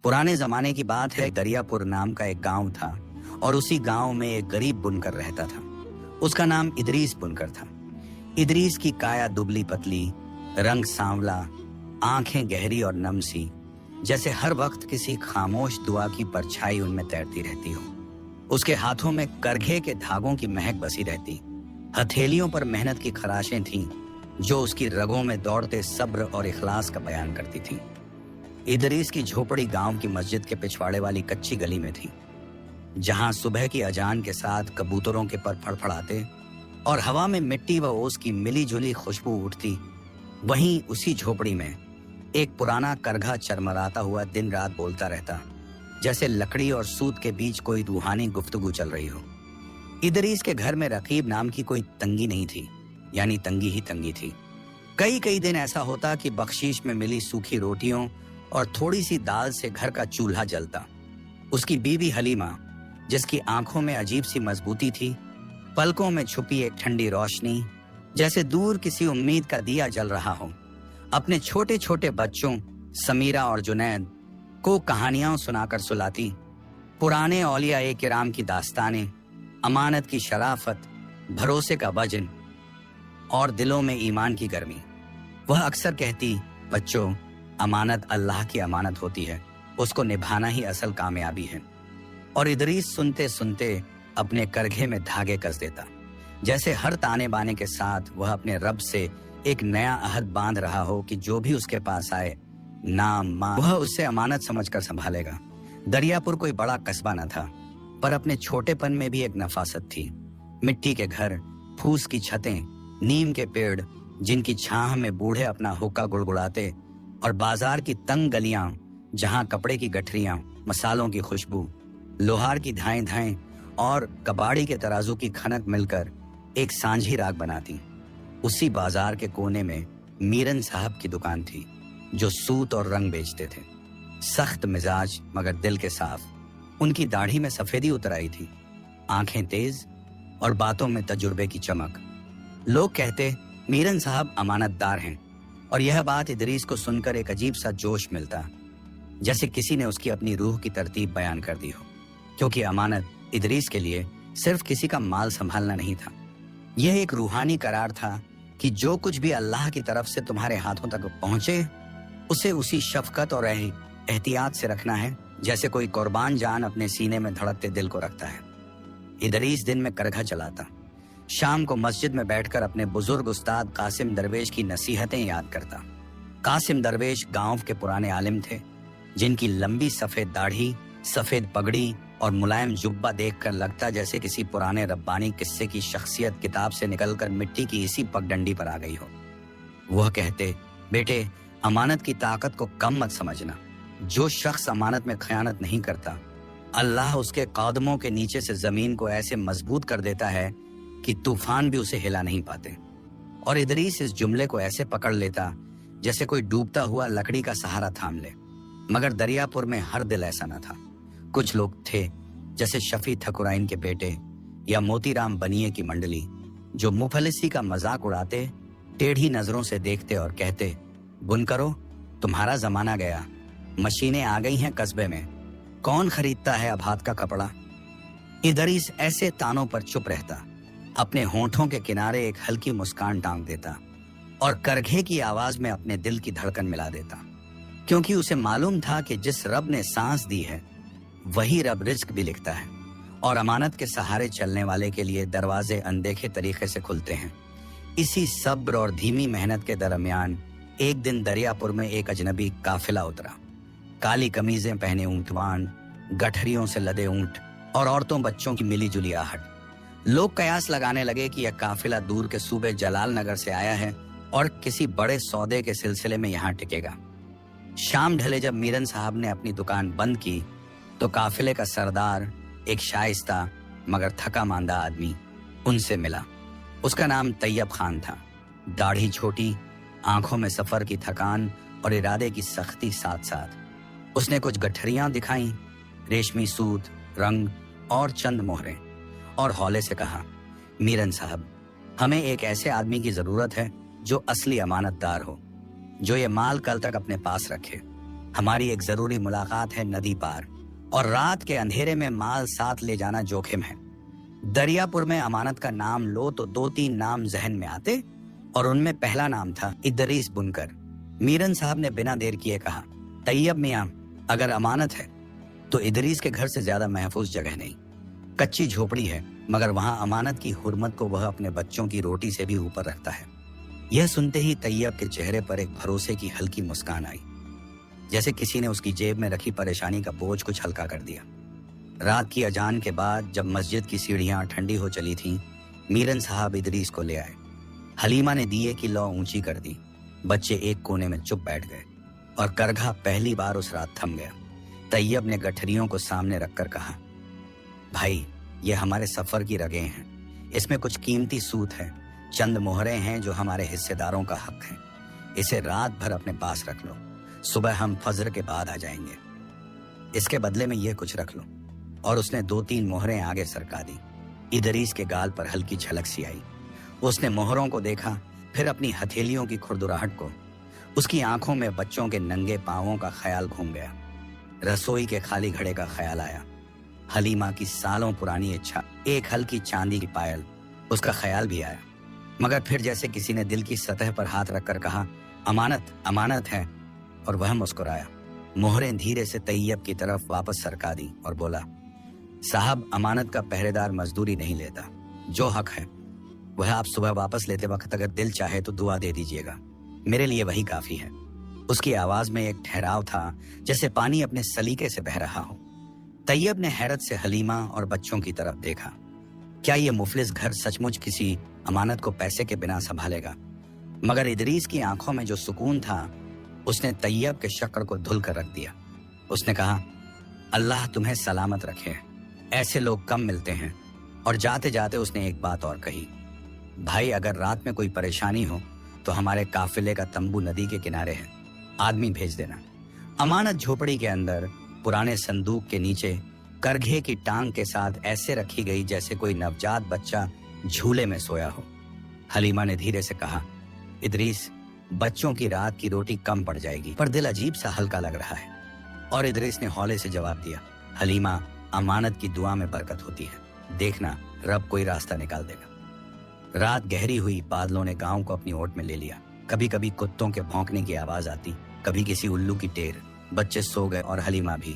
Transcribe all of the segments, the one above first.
पुराने जमाने की बात है, दरियापुर नाम का एक गांव था और उसी गांव में एक गरीब बुनकर रहता था। उसका नाम इदरीस बुनकर था। इदरीस की काया दुबली पतली, रंग सांवला, आंखें गहरी और नम सी, जैसे हर वक्त किसी खामोश दुआ की परछाई उनमें तैरती रहती हो। उसके हाथों में करघे के धागों की महक बसी रहती। हथेलियों पर मेहनत की खराशें थीं जो उसकी रगों में दौड़ते सब्र और इखलास का बयान करती थीं। इदरीस की झोपड़ी गांव की मस्जिद के पिछवाड़े वाली कच्ची गली में थी, जहां सुबह की अजान के साथ कबूतरों के पर फड़फड़ाते और हवा में मिट्टी व ओस की मिली जुली खुशबू उठती। वहीं उसी झोपड़ी में एक पुराना करघा चरमराता हुआ दिन रात बोलता रहता, जैसे लकड़ी और सूत के बीच कोई रूहानी गुफ्तगू चल रही हो। इदरीस के घर में रकीब नाम की कोई तंगी नहीं थी, यानी तंगी ही तंगी थी। कई कई दिन ऐसा होता कि बख्शीश में मिली सूखी रोटियों और थोड़ी सी दाल से घर का चूल्हा जलता। उसकी बीवी हलीमा, जिसकी आंखों में अजीब सी मजबूती थी, पलकों में छुपी एक ठंडी रोशनी, जैसे दूर किसी उम्मीद का दिया जल रहा हो, अपने छोटे छोटे बच्चों समीरा और जुनैद को कहानियां सुनाकर सुलाती। पुराने औलिया किराम की दास्तानें, अमानत की शराफत, भरोसे का वजन और दिलों में ईमान की गर्मी। वह अक्सर कहती, बच्चों, अमानत अल्लाह की अमानत होती है, उसको निभाना ही असल कामयाबी है। और इदरीस सुनते सुनते अपने करघे में धागे कस देता, जैसे हर ताने बाने के साथ वह अपने रब से एक नया अहद बांध रहा हो कि जो भी उसके पास आए, नाम मां, वह उससे अमानत समझकर संभालेगा। दरियापुर कोई बड़ा कस्बा न था, पर अपने छोटेपन में भी एक नफासत थी। मिट्टी के घर, फूस की छतें, नीम के पेड़ जिनकी छाह में बूढ़े अपना हुक्का गुड़गुड़ाते, और बाजार की तंग गलियां जहां कपड़े की गठरियां, मसालों की खुशबू, लोहार की धाएं धाएं और कबाड़ी के तराजू की खनक मिलकर एक सांझी राग बनाती। उसी बाजार के कोने में मीरन साहब की दुकान थी, जो सूत और रंग बेचते थे। सख्त मिजाज मगर दिल के साफ। उनकी दाढ़ी में सफेदी उतर आई थी, आंखें तेज और बातों में तजुर्बे की चमक। लोग कहते, मीरन साहब अमानतदार हैं, और यह बात इदरीस को सुनकर एक अजीब सा जोश मिलता, जैसे किसी ने उसकी अपनी रूह की तरतीब बयान कर दी हो। क्योंकि अमानत इदरीस के लिए सिर्फ किसी का माल संभालना नहीं था, यह एक रूहानी करार था कि जो कुछ भी अल्लाह की तरफ से तुम्हारे हाथों तक पहुंचे, उसे उसी शफकत और एहतियात से रखना है जैसे कोई कुर्बान जान अपने सीने में धड़कते दिल को रखता है। इदरीस दिन में करघा चलाता, शाम को मस्जिद में बैठकर अपने बुजुर्ग उस्ताद कासिम दरवेश की नसीहतें याद करता। कासिम दरवेश गांव के पुराने आलिम थे, जिनकी लंबी सफेद दाढ़ी, सफेद पगड़ी और मुलायम जुब्बा देखकर लगता जैसे किसी पुराने रब्बानी किस्से की शख्सियत किताब से निकलकर मिट्टी की इसी पगडंडी पर आ गई हो। वह कहते, बेटे, अमानत की ताकत को कम मत समझना। जो शख्स अमानत में खयानत नहीं करता, अल्लाह उसके कदमों के नीचे से जमीन को ऐसे मजबूत कर देता है कि तूफान भी उसे हिला नहीं पाते। और इदरीस इस जुमले को ऐसे पकड़ लेता जैसे कोई डूबता हुआ लकड़ी का सहारा थाम ले। मगर दरियापुर में हर दिल ऐसा न था। कुछ लोग थे, जैसे शफी ठकुराइन के बेटे या मोतीराम बनिए की मंडली, जो मुफलिसी का मजाक उड़ाते, टेढ़ी नजरों से देखते और कहते, बुनकरो, तुम्हारा जमाना गया, मशीनें आ गई हैं कस्बे में, कौन खरीदता है अब हाथ का कपड़ा। इदरीस ऐसे तानों पर चुप रहता, अपने होंठों के किनारे एक हल्की मुस्कान टांग देता और करघे की आवाज में अपने दिल की धड़कन मिला देता, क्योंकि उसे मालूम था कि जिस रब ने सांस दी है, वही रब रिज्क भी लिखता है, और अमानत के सहारे चलने वाले के लिए दरवाजे अनदेखे तरीके से खुलते हैं। इसी सब्र और धीमी मेहनत के दरमियान एक दिन दरियापुर में एक अजनबी काफिला उतरा। काली कमीजें पहने ऊंटवान, गठरियों से लदे ऊंट और औरतों बच्चों की मिली जुली आहट। लोग कयास लगाने लगे कि यह काफिला दूर के सूबे जलाल नगर से आया है और किसी बड़े सौदे के सिलसिले में यहाँ टिकेगा। शाम ढले जब मीरन साहब ने अपनी दुकान बंद की, तो काफिले का सरदार, एक शाइस्ता मगर थका मांदा आदमी, उनसे मिला। उसका नाम तैयब खान था। दाढ़ी छोटी, आंखों में सफर की थकान और इरादे की सख्ती साथ साथ। उसने कुछ गठरियां दिखाई, रेशमी सूत, रंग और चंद मोहरें, और हौले से कहा, मीरन साहब, हमें एक ऐसे आदमी की जरूरत है जो असली अमानतदार हो, जो ये माल कल तक अपने पास रखे। हमारी एक जरूरी मुलाकात है नदी पार, और रात के अंधेरे में माल साथ ले जाना जोखिम है। दरियापुर में अमानत का नाम लो तो 2-3 नाम जहन में आते, और उनमें पहला नाम था इदरीस बुनकर। मीरन साहब ने बिना देर किए कहा, तैयब मियां, अगर अमानत है तो इदरीस के घर से ज्यादा महफूज जगह नहीं। कच्ची झोपड़ी है, मगर वहां अमानत की हुर्मत को वह अपने बच्चों की रोटी से भी ऊपर रखता है। यह सुनते ही तैयब के चेहरे पर एक भरोसे की हल्की मुस्कान आई, जैसे किसी ने उसकी जेब में रखी परेशानी का बोझ कुछ हल्का कर दिया। रात की अजान के बाद जब मस्जिद की सीढ़ियां ठंडी हो चली थीं, मीरन साहब इदरीस को ले आए। हलीमा ने दिए की लौ ऊंची कर दी। बच्चे एक कोने में चुप बैठ गए और करघा पहली बार उस रात थम गया। तैयब ने गठरियों को सामने रखकर कहा, भाई, ये हमारे सफर की रगें हैं। इसमें कुछ कीमती सूत है, चंद मोहरें हैं जो हमारे हिस्सेदारों का हक है। इसे रात भर अपने पास रख लो, सुबह हम फजर के बाद आ जाएंगे। इसके बदले में ये कुछ रख लो। और उसने 2-3 मोहरें आगे सरका दी। इदरीस के गाल पर हल्की झलक सी आई। उसने मोहरों को देखा, फिर अपनी हथेलियों की खुरदुराहट को। उसकी आंखों में बच्चों के नंगे पांवों का ख्याल घूम गया। रसोई के खाली घड़े का ख्याल आया। हलीमा की सालों पुरानी इच्छा, एक हल्की चांदी की पायल, उसका ख्याल भी आया। मगर फिर जैसे किसी ने दिल की सतह पर हाथ रखकर कहा, अमानत अमानत है, और वह मुस्कुराया। मोहरें धीरे से तैयब की तरफ वापस सरका दी और बोला, साहब, अमानत का पहरेदार मजदूरी नहीं लेता। जो हक है वह आप सुबह वापस लेते वक्त अगर दिल चाहे तो दुआ दे दीजिएगा, मेरे लिए वही काफी है। उसकी आवाज में एक ठहराव था, जैसे पानी अपने सलीके से बह रहा हो। तैयब ने हैरत से हलीमा और बच्चों की तरफ देखा। क्या ये मुफलिस घर सचमुच किसी अमानत को पैसे के बिना संभालेगा? मगर इदरीस की आंखों में जो सुकून था, उसने तैयब के शक्र को धुल कर रख दिया। उसने कहा, अल्लाह तुम्हें सलामत रखे, ऐसे लोग कम मिलते हैं। और जाते जाते उसने एक बात और कही, भाई, अगर रात में कोई परेशानी हो तो हमारे काफिले का तंबू नदी के किनारे है, आदमी भेज देना। अमानत झोपड़ी के अंदर पुराने संदूक के नीचे करघे की टांग के साथ ऐसे रखी गई जैसे कोई नवजात बच्चा झूले में सोया हो। हलीमा ने धीरे से कहा, इदरीस, बच्चों की रात की रोटी कम पड़ जाएगी, पर दिल अजीब सा हल्का लग रहा है। और इदरीस ने हौले से जवाब दिया, हलीमा, अमानत की दुआ में बरकत होती है, देखना रब कोई रास्ता निकाल देगा। रात गहरी हुई, बादलों ने गांव को अपनी ओट में ले लिया। कभी कभी कुत्तों के भौंकने की आवाज आती, कभी किसी उल्लू की टेर। बच्चे सो गए और हलीमा भी,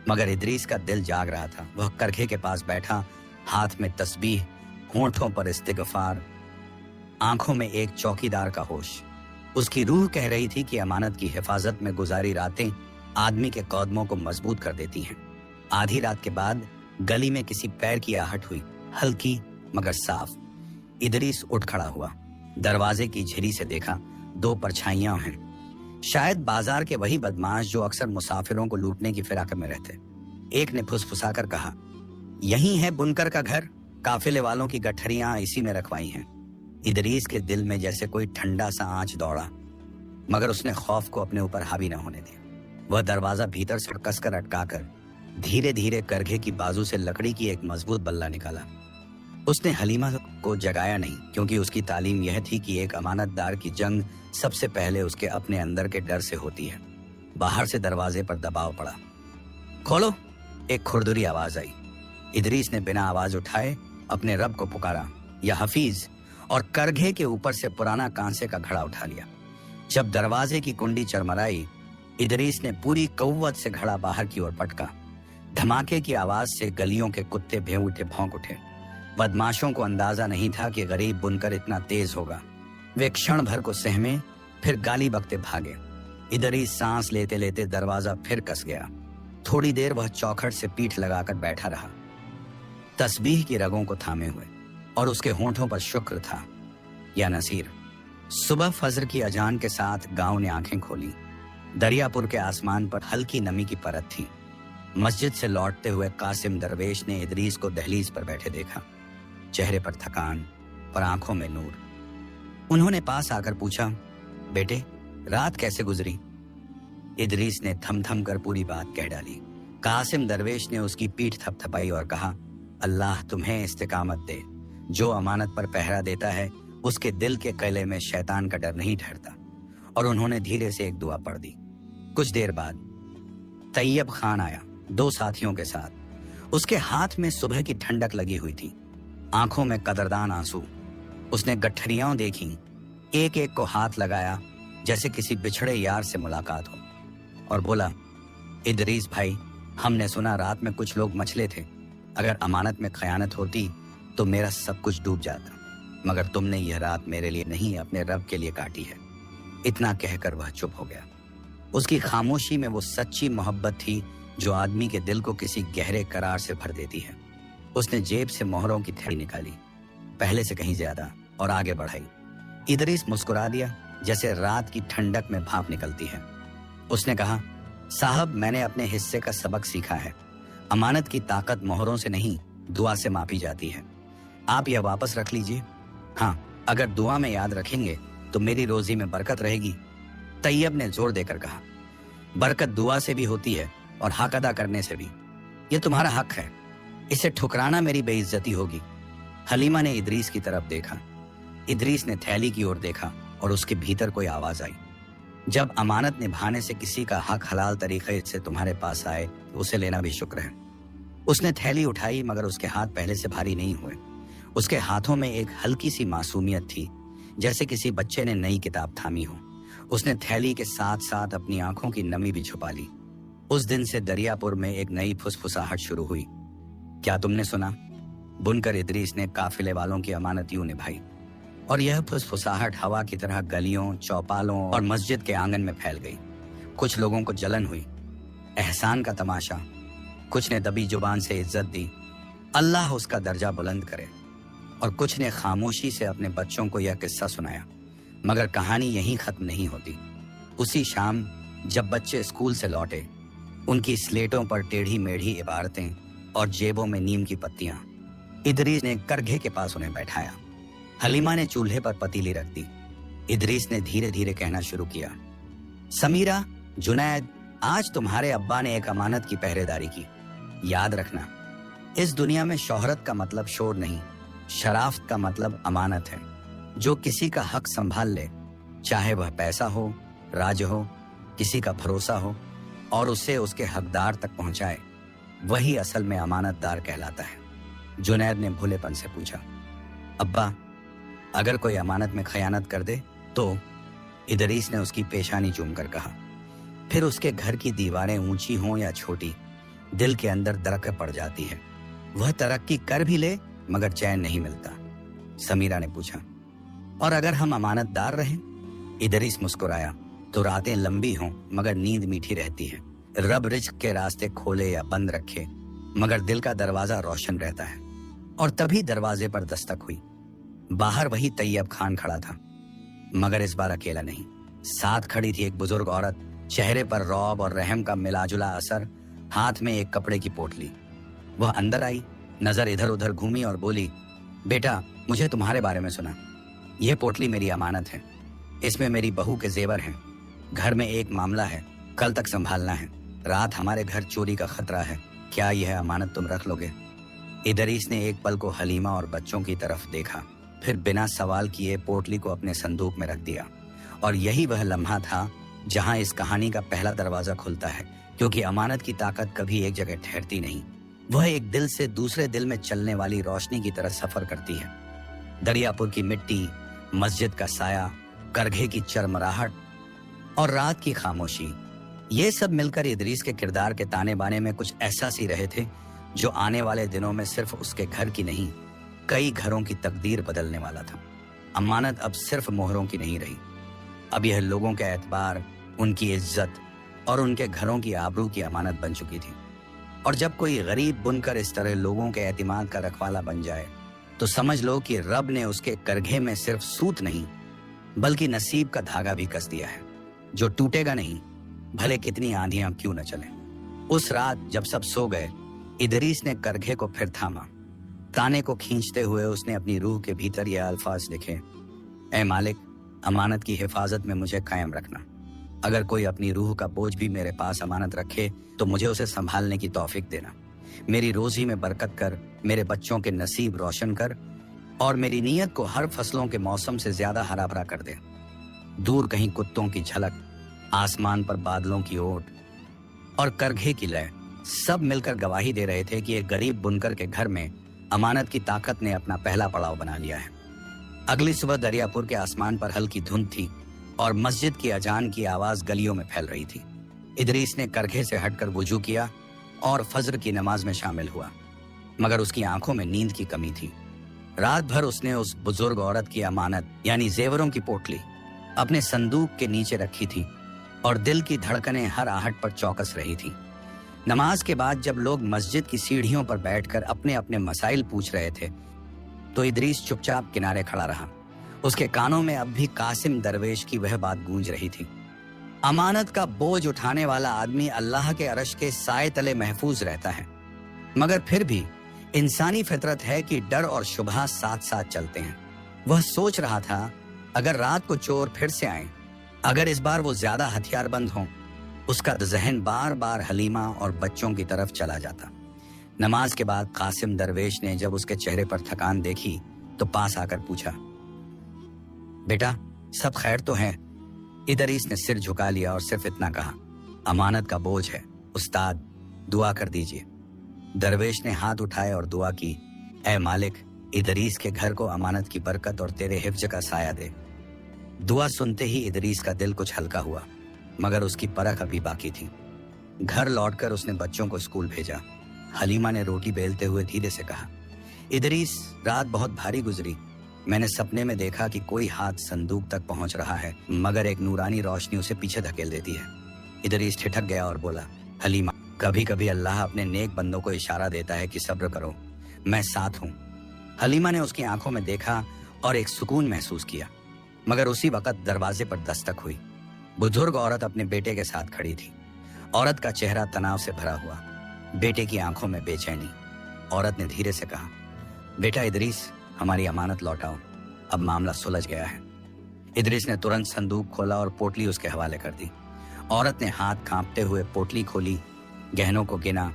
मगर इदरीस का दिल जाग रहा था। वह करघे के पास बैठा, हाथ में तस्बीह, होंठों पर इस्तिगफार, आंखों में एक चौकीदार का होश। उसकी रूह कह रही थी कि अमानत की हिफाजत में गुजारी रातें आदमी के कदमों को मजबूत कर देती हैं। आधी रात के बाद गली में किसी पैर की आहट हुई, हल्की मगर साफ। इदरीस उठ खड़ा हुआ। दरवाजे की झिरी से देखा, 2 परछाइयां हैं। शायद बाजार के वही बदमाश जो अक्सर मुसाफिरों को लूटने की फिराक में रहते। एक ने फुसफुसाकर कहा, यही है बुनकर का घर, काफिले वालों की गठरियां इसी में रखवाई हैं। इदरीस के दिल में जैसे कोई ठंडा सा आंच दौड़ा, मगर उसने खौफ को अपने ऊपर हावी न होने दिया। वह दरवाजा भीतर से कसकर अटकाकर धीरे धीरे करघे की बाजू से लकड़ी की एक मजबूत बल्ला निकाला। उसने हलीमा को जगाया नहीं, क्योंकि उसकी तालीम यह थी कि एक अमानतदार की जंग सबसे पहले उसके अपने अंदर के डर से होती है। बाहर से दरवाजे पर दबाव पड़ा। खोलो, एक खुरदुरी आवाज आई। इदरीस ने बिना आवाज उठाए अपने रब को पुकारा, या हफीज, और करघे के ऊपर से पुराना कांसे का घड़ा उठा लिया। जब दरवाजे की कुंडी चरमराई, इदरीस ने पूरी कव्वत से घड़ा बाहर की ओर पटका। धमाके की आवाज से गलियों के कुत्ते भें उठे, भौंक उठे। बदमाशों को अंदाजा नहीं था कि गरीब बुनकर इतना तेज होगा। वे क्षण भर को सहमे, फिर गाली बकते भागे। इदरीस सांस लेते लेते दरवाजा फिर कस गया। थोड़ी देर वह चौखट से पीठ लगाकर बैठा रहा, तस्बीह की रगों को थामे हुए, और उसके होंठों पर शुक्र था, या नसीर। सुबह फजर की अजान के साथ गांव ने आंखें खोली। दरियापुर के आसमान पर हल्की नमी की परत थी। मस्जिद से लौटते हुए कासिम दरवेश ने इदरीस को दहलीज पर बैठे देखा, चेहरे पर थकान और आंखों में नूर। उन्होंने पास आकर पूछा, बेटे, रात कैसे गुजरी? इदरीस ने थम थम कर पूरी बात कह डाली। कासिम दरवेश ने उसकी पीठ थपथपाई और कहा, अल्लाह तुम्हें इस्तिकामत दे। जो अमानत पर पहरा देता है, उसके दिल के कले में शैतान का डर नहीं ठहरता। और उन्होंने धीरे से एक दुआ पढ़ दी। कुछ देर बाद तैयब खान आया 2 साथियों के साथ। उसके हाथ में सुबह की ठंडक लगी हुई थी, आंखों में कदरदान आंसू। उसने गठरियां देखी, एक एक को हाथ लगाया जैसे किसी बिछड़े यार से मुलाकात हो, और बोला, इदरीस भाई, हमने सुना रात में कुछ लोग मछले थे। अगर अमानत में खयानत होती तो मेरा सब कुछ डूब जाता, मगर तुमने यह रात मेरे लिए नहीं, अपने रब के लिए काटी है। इतना कहकर वह चुप हो गया। उसकी खामोशी में वो सच्ची मोहब्बत थी जो आदमी के दिल को किसी गहरे करार से भर देती है। उसने जेब से मोहरों की थैली निकाली, पहले से कहीं ज्यादा, और आगे बढ़ाई। इदरीस मुस्कुरा दिया जैसे रात की ठंडक में भाप निकलती है। उसने कहा, साहब, मैंने अपने हिस्से का सबक सीखा है। अमानत की ताकत मोहरों से नहीं, दुआ से मापी जाती है। आप यह वापस रख लीजिए। हाँ, अगर दुआ में याद रखेंगे तो मेरी रोजी में बरकत रहेगी। तैयब ने जोर देकर कहा, बरकत दुआ से भी होती है और हक अदा करने से भी। यह तुम्हारा हक है, इसे ठुकराना मेरी बेइज्जती होगी। हलीमा ने इदरीस की तरफ देखा। इदरीस ने थैली की ओर देखा और उसके भीतर कोई आवाज आई। जब अमानत निभाने से किसी का हक हलाल तरीके से तुम्हारे पास आए तो उसे लेना भी शुक्र है। उसने थैली उठाई, मगर उसके हाथ पहले से भारी नहीं हुए। उसके हाथों में एक हल्की सी मासूमियत थी, जैसे किसी बच्चे ने नई किताब थामी हो। उसने थैली के साथ साथ अपनी आंखों की नमी भी छुपा ली। उस दिन से दरियापुर में एक नई फुसफुसाहट शुरू हुई। क्या तुमने सुना? बुनकर इदरीस ने काफिले वालों की अमानत यूं निभाई, और यह फुसफुसाहट हवा की तरह गलियों, चौपालों और मस्जिद के आंगन में फैल गई। कुछ लोगों को जलन हुई, एहसान का तमाशा। कुछ ने दबी जुबान से इज्जत दी, अल्लाह उसका दर्जा बुलंद करे। और कुछ ने खामोशी से अपने बच्चों को यह किस्सा सुनाया। मगर कहानी यहीं खत्म नहीं होती। उसी शाम जब बच्चे स्कूल से लौटे, उनकी स्लेटों पर टेढ़ी मेढ़ी इबारतें और जेबों में नीम की पत्तियां। इदरीस ने करघे के पास उन्हें बैठाया। हलीमा ने चूल्हे पर पतीली रख दी। इदरीस ने धीरे धीरे कहना शुरू किया, समीरा, जुनैद, आज तुम्हारे अब्बा ने एक अमानत की पहरेदारी की। याद रखना, इस दुनिया में शोहरत का मतलब शोर नहीं, शराफत का मतलब अमानत है। जो किसी का हक संभाल ले, चाहे वह पैसा हो, राज हो, किसी का भरोसा हो, और उसे उसके हकदार तक पहुंचाए, वही असल में अमानतदार कहलाता है। जुनैद ने भोलेपन से पूछा, अब्बा, अगर कोई अमानत में खयानत कर दे तो? इदरीस ने उसकी पेशानी चूमकर कहा। फिर उसके घर की दीवारें ऊंची हों या छोटी, दिल के अंदर दरक पड़ जाती है। वह तरक्की कर भी ले मगर चैन नहीं मिलता। समीरा ने पूछा, और अगर हम अमानतदार रहें? इदरीस मुस्कुराया, तो रातें लंबी हों मगर नींद मीठी रहती है। रब रिज्क के रास्ते खोले या बंद रखे, मगर दिल का दरवाजा रोशन रहता है। और तभी दरवाजे पर दस्तक हुई। बाहर वही तैयब खान खड़ा था, मगर इस बार अकेला नहीं। साथ खड़ी थी एक बुजुर्ग औरत, चेहरे पर रौब और रहम का मिलाजुला असर, हाथ में एक कपड़े की पोटली। वह अंदर आई, नजर इधर उधर घूमी और बोली, बेटा, मुझे तुम्हारे बारे में सुना। यह पोटली मेरी अमानत है, इसमें मेरी बहू के जेवर हैं। घर में एक मामला है, कल तक संभालना है। रात हमारे घर चोरी का खतरा है, क्या यह अमानत तुम रख लोगे? इदरीस ने एक पल को हलीमा और बच्चों की तरफ देखा, फिर बिना सवाल किए पोटली को अपने संदूक में रख दिया। और यही वह लम्हा था जहां इस कहानी का पहला दरवाजा खुलता है, क्योंकि अमानत की ताकत कभी एक जगह ठहरती नहीं। वह एक दिल से दूसरे दिल में चलने वाली रोशनी की तरह सफर करती है। दरियापुर की मिट्टी, मस्जिद का साया, करघे की चरमराहट और रात की खामोशी, ये सब मिलकर इदरीस के किरदार के ताने बाने में कुछ ऐसा सी रहे थे जो आने वाले दिनों में सिर्फ उसके घर की नहीं, कई घरों की तकदीर बदलने वाला था। अमानत अब सिर्फ मोहरों की नहीं रही, अब यह लोगों के एतबार, उनकी इज्जत और उनके घरों की आबरू की अमानत बन चुकी थी। और जब कोई गरीब बुनकर इस तरह लोगों के एतमाद का रखवाला बन जाए, तो समझ लो कि रब ने उसके करघे में सिर्फ सूत नहीं, बल्कि नसीब का धागा भी कस दिया है, जो टूटेगा नहीं, भले कितनी आंधियां क्यों न चले। उस रात जब सब सो गए, इदरीस ने करघे को फिर थामा। ताने को खींचते हुए उसने अपनी रूह के भीतर ये अल्फाज लिखे, ऐ मालिक, अमानत की हिफाजत में मुझे कायम रखना। अगर कोई अपनी रूह का बोझ भी मेरे पास अमानत रखे तो मुझे उसे संभालने की तौफीक देना। मेरी रोजी में बरकत कर, मेरे बच्चों के नसीब रोशन कर, और मेरी नीयत को हर फसलों के मौसम से ज्यादा हरा भरा कर दे। दूर कहीं कुत्तों की झलक, आसमान पर बादलों की ओट, और करघे की लय सब मिलकर गवाही दे रहे थे कि एक गरीब बुनकर के घर में अमानत की ताकत ने अपना पहला पड़ाव बना लिया है। अगली सुबह दरियापुर के आसमान पर हल्की धुंध थी और मस्जिद की अजान की आवाज गलियों में फैल रही थी। इदरीस ने करघे से हटकर वुजू किया और फजर की नमाज में शामिल हुआ, मगर उसकी आंखों में नींद की कमी थी। रात भर उसने उस बुजुर्ग औरत की अमानत यानी जेवरों की पोटली अपने संदूक के नीचे रखी थी और दिल की धड़कनें हर आहट पर चौकस रही थी। नमाज के बाद जब लोग मस्जिद की सीढ़ियों पर बैठकर अपने अपने मसाइल पूछ रहे थे तो इदरीस चुपचाप किनारे खड़ा रहा। उसके कानों में अब भी कासिम दरवेश की वह बात गूंज रही थी। अमानत का बोझ उठाने वाला आदमी अल्लाह के अर्श के साए तले महफूज रहता है, मगर फिर भी इंसानी फितरत है कि डर और शुबहा साथ साथ चलते हैं। वह सोच रहा था, अगर रात को चोर फिर से आए, अगर इस बार वो ज्यादा हथियारबंद हों, उसका जहन बार बार हलीमा और बच्चों की तरफ चला जाता। नमाज के बाद कासिम दरवेश ने जब उसके चेहरे पर थकान देखी तो पास आकर पूछा, बेटा सब खैर तो है? इदरीस ने सिर झुका लिया और सिर्फ इतना कहा, अमानत का बोझ है उस्ताद, दुआ कर दीजिए। दरवेश ने हाथ उठाए और दुआ की, ऐ मालिक, इदरीस के घर को अमानत की बरकत और तेरे हिफ्ज का साया दे। दुआ सुनते ही इदरीस का दिल कुछ हल्का हुआ, मगर उसकी परख अभी बाकी थी। घर लौटकर उसने बच्चों को स्कूल भेजा। हलीमा ने रोटी बेलते हुए धीरे से कहा, इदरीस, रात बहुत भारी गुजरी। मैंने सपने में देखा कि कोई हाथ संदूक तक पहुंच रहा है, मगर एक नूरानी रोशनी उसे पीछे धकेल देती है। इदरीस ठिठक गया और बोला, हलीमा, कभी कभी अल्लाह अपने नेक बंदों को इशारा देता है कि सब्र करो, मैं साथ हूं। हलीमा ने उसकी आंखों में देखा और एक सुकून महसूस किया, मगर उसी वक्त दरवाजे पर दस्तक हुई। बुजुर्ग औरत अपने बेटे के साथ खड़ी थी। औरत का चेहरा तनाव से भरा हुआ, बेटे की आंखों में बेचैनी। औरत ने धीरे से कहा, बेटा इदरीस, हमारी अमानत लौटाओ, अब मामला सुलझ गया है। इदरीस ने तुरंत संदूक खोला और पोटली उसके हवाले कर दी। औरत ने हाथ कांपते हुए पोटली खोली, गहनों को गिना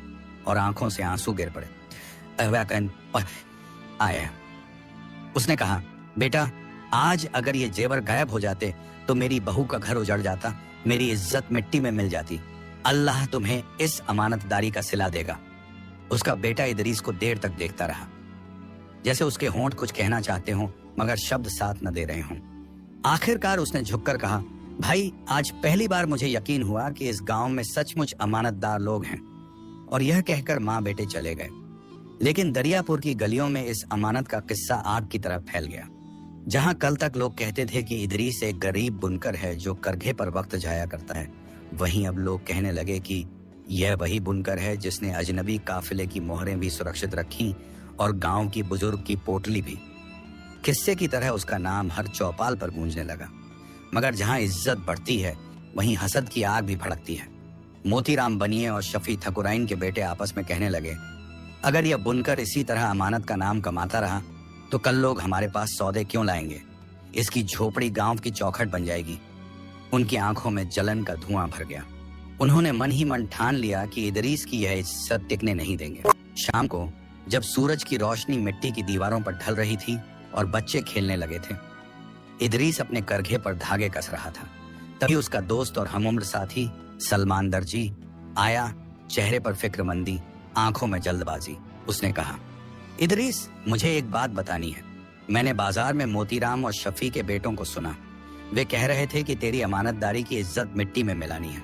और आंखों से आंसू गिर पड़े। आया, उसने कहा, बेटा आज अगर ये जेवर गायब हो जाते तो मेरी बहू का घर उजड़ जाता, मेरी इज्जत मिट्टी में मिल जाती। अल्लाह तुम्हें इस अमानतदारी का सिला देगा। उसका बेटा इदरीस को देर तक देखता रहा, जैसे उसके होंठ कुछ कहना चाहते हों मगर शब्द साथ न दे रहे हों। आखिरकार उसने झुककर कहा, भाई, आज पहली बार मुझे यकीन हुआ कि इस गांव में सचमुच अमानतदार लोग हैं। और यह कहकर माँ बेटे चले गए। लेकिन दरियापुर की गलियों में इस अमानत का किस्सा आग की तरह फैल गया। जहां कल तक लोग कहते थे कि इदरीस एक गरीब बुनकर है जो करघे पर वक्त जाया करता है, वहीं अब लोग कहने लगे कि यह वही बुनकर है जिसने अजनबी काफिले की मोहरें भी सुरक्षित रखी और गांव की बुजुर्ग की पोटली भी। किस्से की तरह उसका नाम हर चौपाल पर गूंजने लगा। मगर जहां इज्जत बढ़ती है वहीं हसद की आग भी भड़कती है। मोतीराम बनिए और शफी ठकुराइन के बेटे आपस में कहने लगे, अगर यह बुनकर इसी तरह अमानत का नाम कमाता रहा तो कल लोग हमारे पास सौदे क्यों लाएंगे? इसकी झोपड़ी गांव की चौखट बन जाएगी। उनकी आंखों में जलन का धुआं भर गया। उन्होंने मन ही मन ठान लिया कि इदरीस की यह इज्जत टिकने नहीं देंगे। शाम को जब सूरज की रोशनी मिट्टी की दीवारों पर ढल रही थी और बच्चे खेलने लगे थे, इदरीस अपने करघे पर धागे कस रहा था। तभी उसका दोस्त और हमउम्र साथी सलमान दर्जी आया, चेहरे पर फिक्रमंदी, आंखों में जल्दबाजी। उसने कहा, इदरीस, मुझे एक बात बतानी है। मैंने बाजार में मोतीराम और शफी के बेटों को सुना। वे कह रहे थे कि तेरी अमानतदारी की इज्जत मिट्टी में मिलानी है।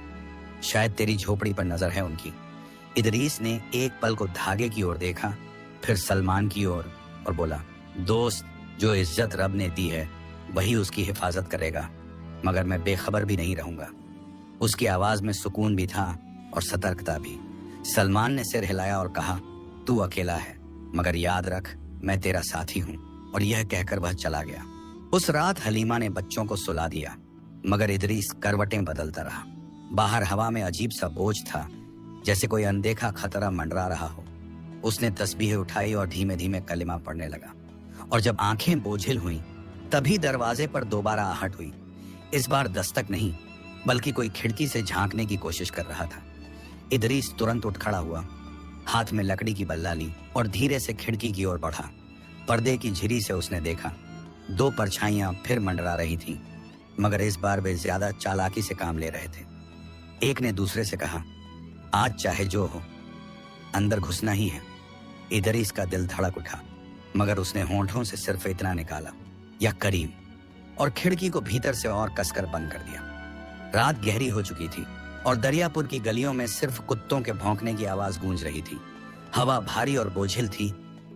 शायद तेरी झोपड़ी पर नजर है उनकी। इदरीस ने एक पल को धागे की ओर देखा, फिर सलमान की ओर और बोला, दोस्त, जो इज्जत रब ने दी है वही उसकी हिफाजत करेगा, मगर मैं बेखबर भी नहीं रहूंगा। उसकी आवाज में सुकून भी था और सतर्कता भी। सलमान ने सिर हिलाया और कहा, तू अकेला है, मगर याद रख, मैं तेरा साथी हूं। और यह कहकर वह चला गया। उस रात हलीमा ने बच्चों को सुला दिया, मगर इदरीस करवटें बदलता रहा। बाहर हवा में अजीब सा बोझ था, जैसे कोई अनदेखा खतरा मंडरा रहा हो। उसने तस्बीह उठाई और धीमे धीमे कलिमा पढ़ने लगा। और जब आंखें बोझिल हुईं, तभी दरवाजे पर दोबारा आहट हुई। इस बार दस्तक नहीं, बल्कि कोई खिड़की से झांकने की कोशिश कर रहा था। इदरीस तुरंत उठ खड़ा हुआ, हाथ में लकड़ी की बल्ला ली और धीरे से खिड़की की ओर बढ़ा। पर्दे की झिरी से उसने देखा, दो परछाइयां फिर मंडरा रही थीं, मगर इस बार वे ज्यादा चालाकी से काम ले रहे थे। एक ने दूसरे से कहा, आज चाहे जो हो, अंदर घुसना ही है। इदरीस का दिल धड़क उठा, मगर उसने होंठों से सिर्फ इतना निकाला, या करीम, और खिड़की को भीतर से और कसकर बंद कर दिया। रात गहरी हो चुकी थी और दरियापुर की गलियों में सिर्फ कुत्तों के भौंकने की आवाज गूंज रही थी। हवा भारी और बोझिल थी,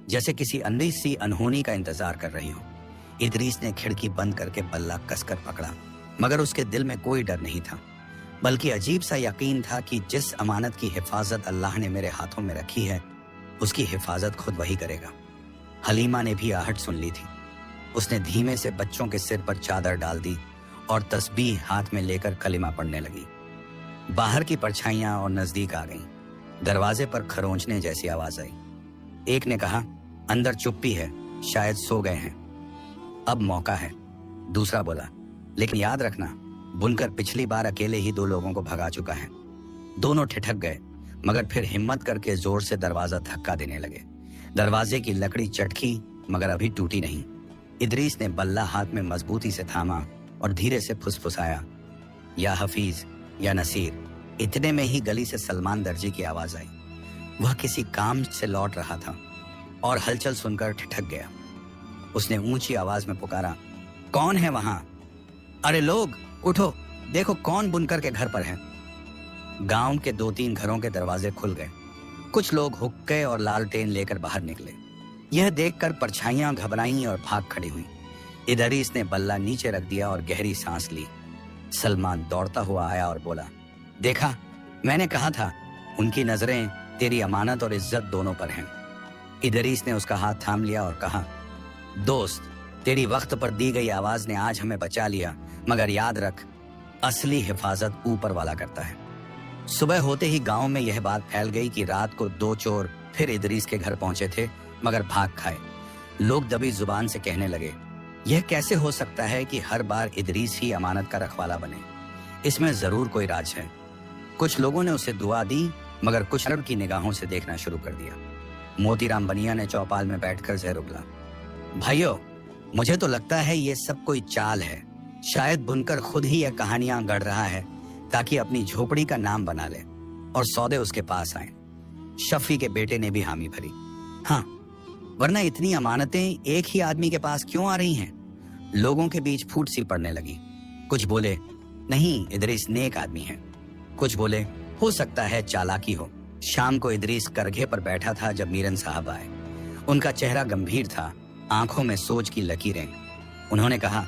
जैसे किसी अंधी सी अनहोनी का इंतजार कर रही हो। इदरीस ने खिड़की बंद करके बल्ला कसकर पकड़ा, मगर उसके दिल में कोई डर नहीं था, बल्कि अजीब सा यकीन था कि जिस अमानत की हिफाजत अल्लाह ने मेरे हाथों में रखी है, उसकी हिफाजत खुद वही करेगा। हलीमा ने भी आहट सुन ली थी। उसने धीमे से बच्चों के सिर पर चादर डाल दी और तस्बीह हाथ में लेकर कलिमा पढ़ने लगी। बाहर की परछाइयां और नजदीक आ गईं। दरवाजे पर खरोंचने जैसी आवाज आई। एक ने कहा, अंदर चुप्पी है, शायद सो गए हैं, अब मौका है। दूसरा बोला, लेकिन याद रखना, बुनकर पिछली बार अकेले ही 2 लोगों को भगा चुका है। दोनों ठिठक गए, मगर फिर हिम्मत करके जोर से दरवाजा धक्का देने लगे। दरवाजे की लकड़ी चटकी, मगर अभी टूटी नहीं। इदरीस ने बल्ला हाथ में मजबूती से थामा और धीरे से फुसफुसाया, या हफीज, या नसीर। इतने में ही गली से सलमान दर्जी की आवाज आई। वह किसी काम से लौट रहा था और हलचल सुनकर ठिठक गया। उसने ऊंची आवाज में पुकारा, कौन है वहां? अरे लोग, उठो, देखो कौन बुनकर के घर पर है। गांव के 2-3 घरों के दरवाजे खुल गए। कुछ लोग हुक्के और लालटेन लेकर बाहर निकले। यह देखकर परछाइयां घबराईं और भाग खड़ी हुई। इदरीस ने बल्ला नीचे रख दिया और गहरी सांस ली। सलमान दौड़ता हुआ आया और बोला, देखा, मैंने कहा था, उनकी नजरें तेरी अमानत और इज्जत दोनों पर हैं। इदरीस ने उसका हाथ थाम लिया और कहा, दोस्त, तेरी वक्त पर दी गई आवाज ने आज हमें बचा लिया, मगर याद रख, असली हिफाजत ऊपर वाला करता है। सुबह होते ही गांव में यह बात फैल गई कि रात को 2 चोर फिर इदरीस के घर पहुंचे थे, मगर भाग खाए। लोग दबी जुबान से कहने लगे, यह कैसे हो सकता है कि हर बार इदरीस ही अमानत का रखवाला बने? इसमें जरूर कोई राज है। कुछ लोगों ने उसे दुआ दी, मगर कुछ शर्म की निगाहों से देखना शुरू कर दिया। मोतीराम बनिया ने चौपाल में बैठकर जहर उगला, भाइयों, मुझे तो लगता है ये सब कोई चाल है। शायद बुनकर खुद ही यह कहानियां गढ़ रहा है ताकि अपनी झोपड़ी का नाम बना ले और सौदे उसके पास आए। शफी के बेटे ने भी हामी भरी, हाँ, वरना इतनी अमानतें एक ही आदमी के पास क्यों आ रही हैं? लोगों के बीच फूट सी पड़ने लगी। कुछ बोले, नहीं, इदरीस नेक आदमी है। कुछ बोले, हो सकता है चालाकी हो। शाम को इदरीस करघे पर बैठा था जब मीरन साहब आए। उनका चेहरा गंभीर था, आंखों में सोच की लकीरें। उन्होंने कहा,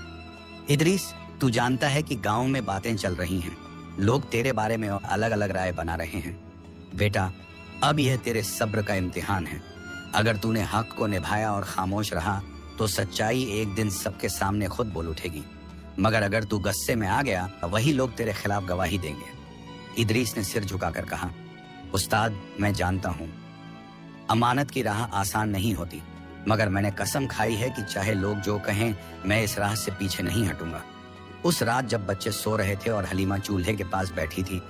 इदरीस, तू जानता है कि गांव में बातें चल रही हैं, लोग तेरे बारे में अलग अलग राय बना रहे हैं। बेटा, अब यह तेरे सब्र का इम्तिहान है। अगर तूने हक को निभाया और खामोश रहा तो सच्चाई एक दिन सबके सामने खुद बोल उठेगी, मगर अगर तू गुस्से में आ गया, वही लोग तेरे खिलाफ गवाही देंगे। इदरीस ने सिर झुकाकर कहा, उस्ताद, मैं जानता हूं अमानत की राह आसान नहीं होती, मगर मैंने कसम खाई है कि चाहे लोग जो कहें, मैं इस राह से पीछे नहीं हटूंगा। उस रात जब बच्चे सो रहे थे और हलीमा चूल्हे के पास बैठी थी,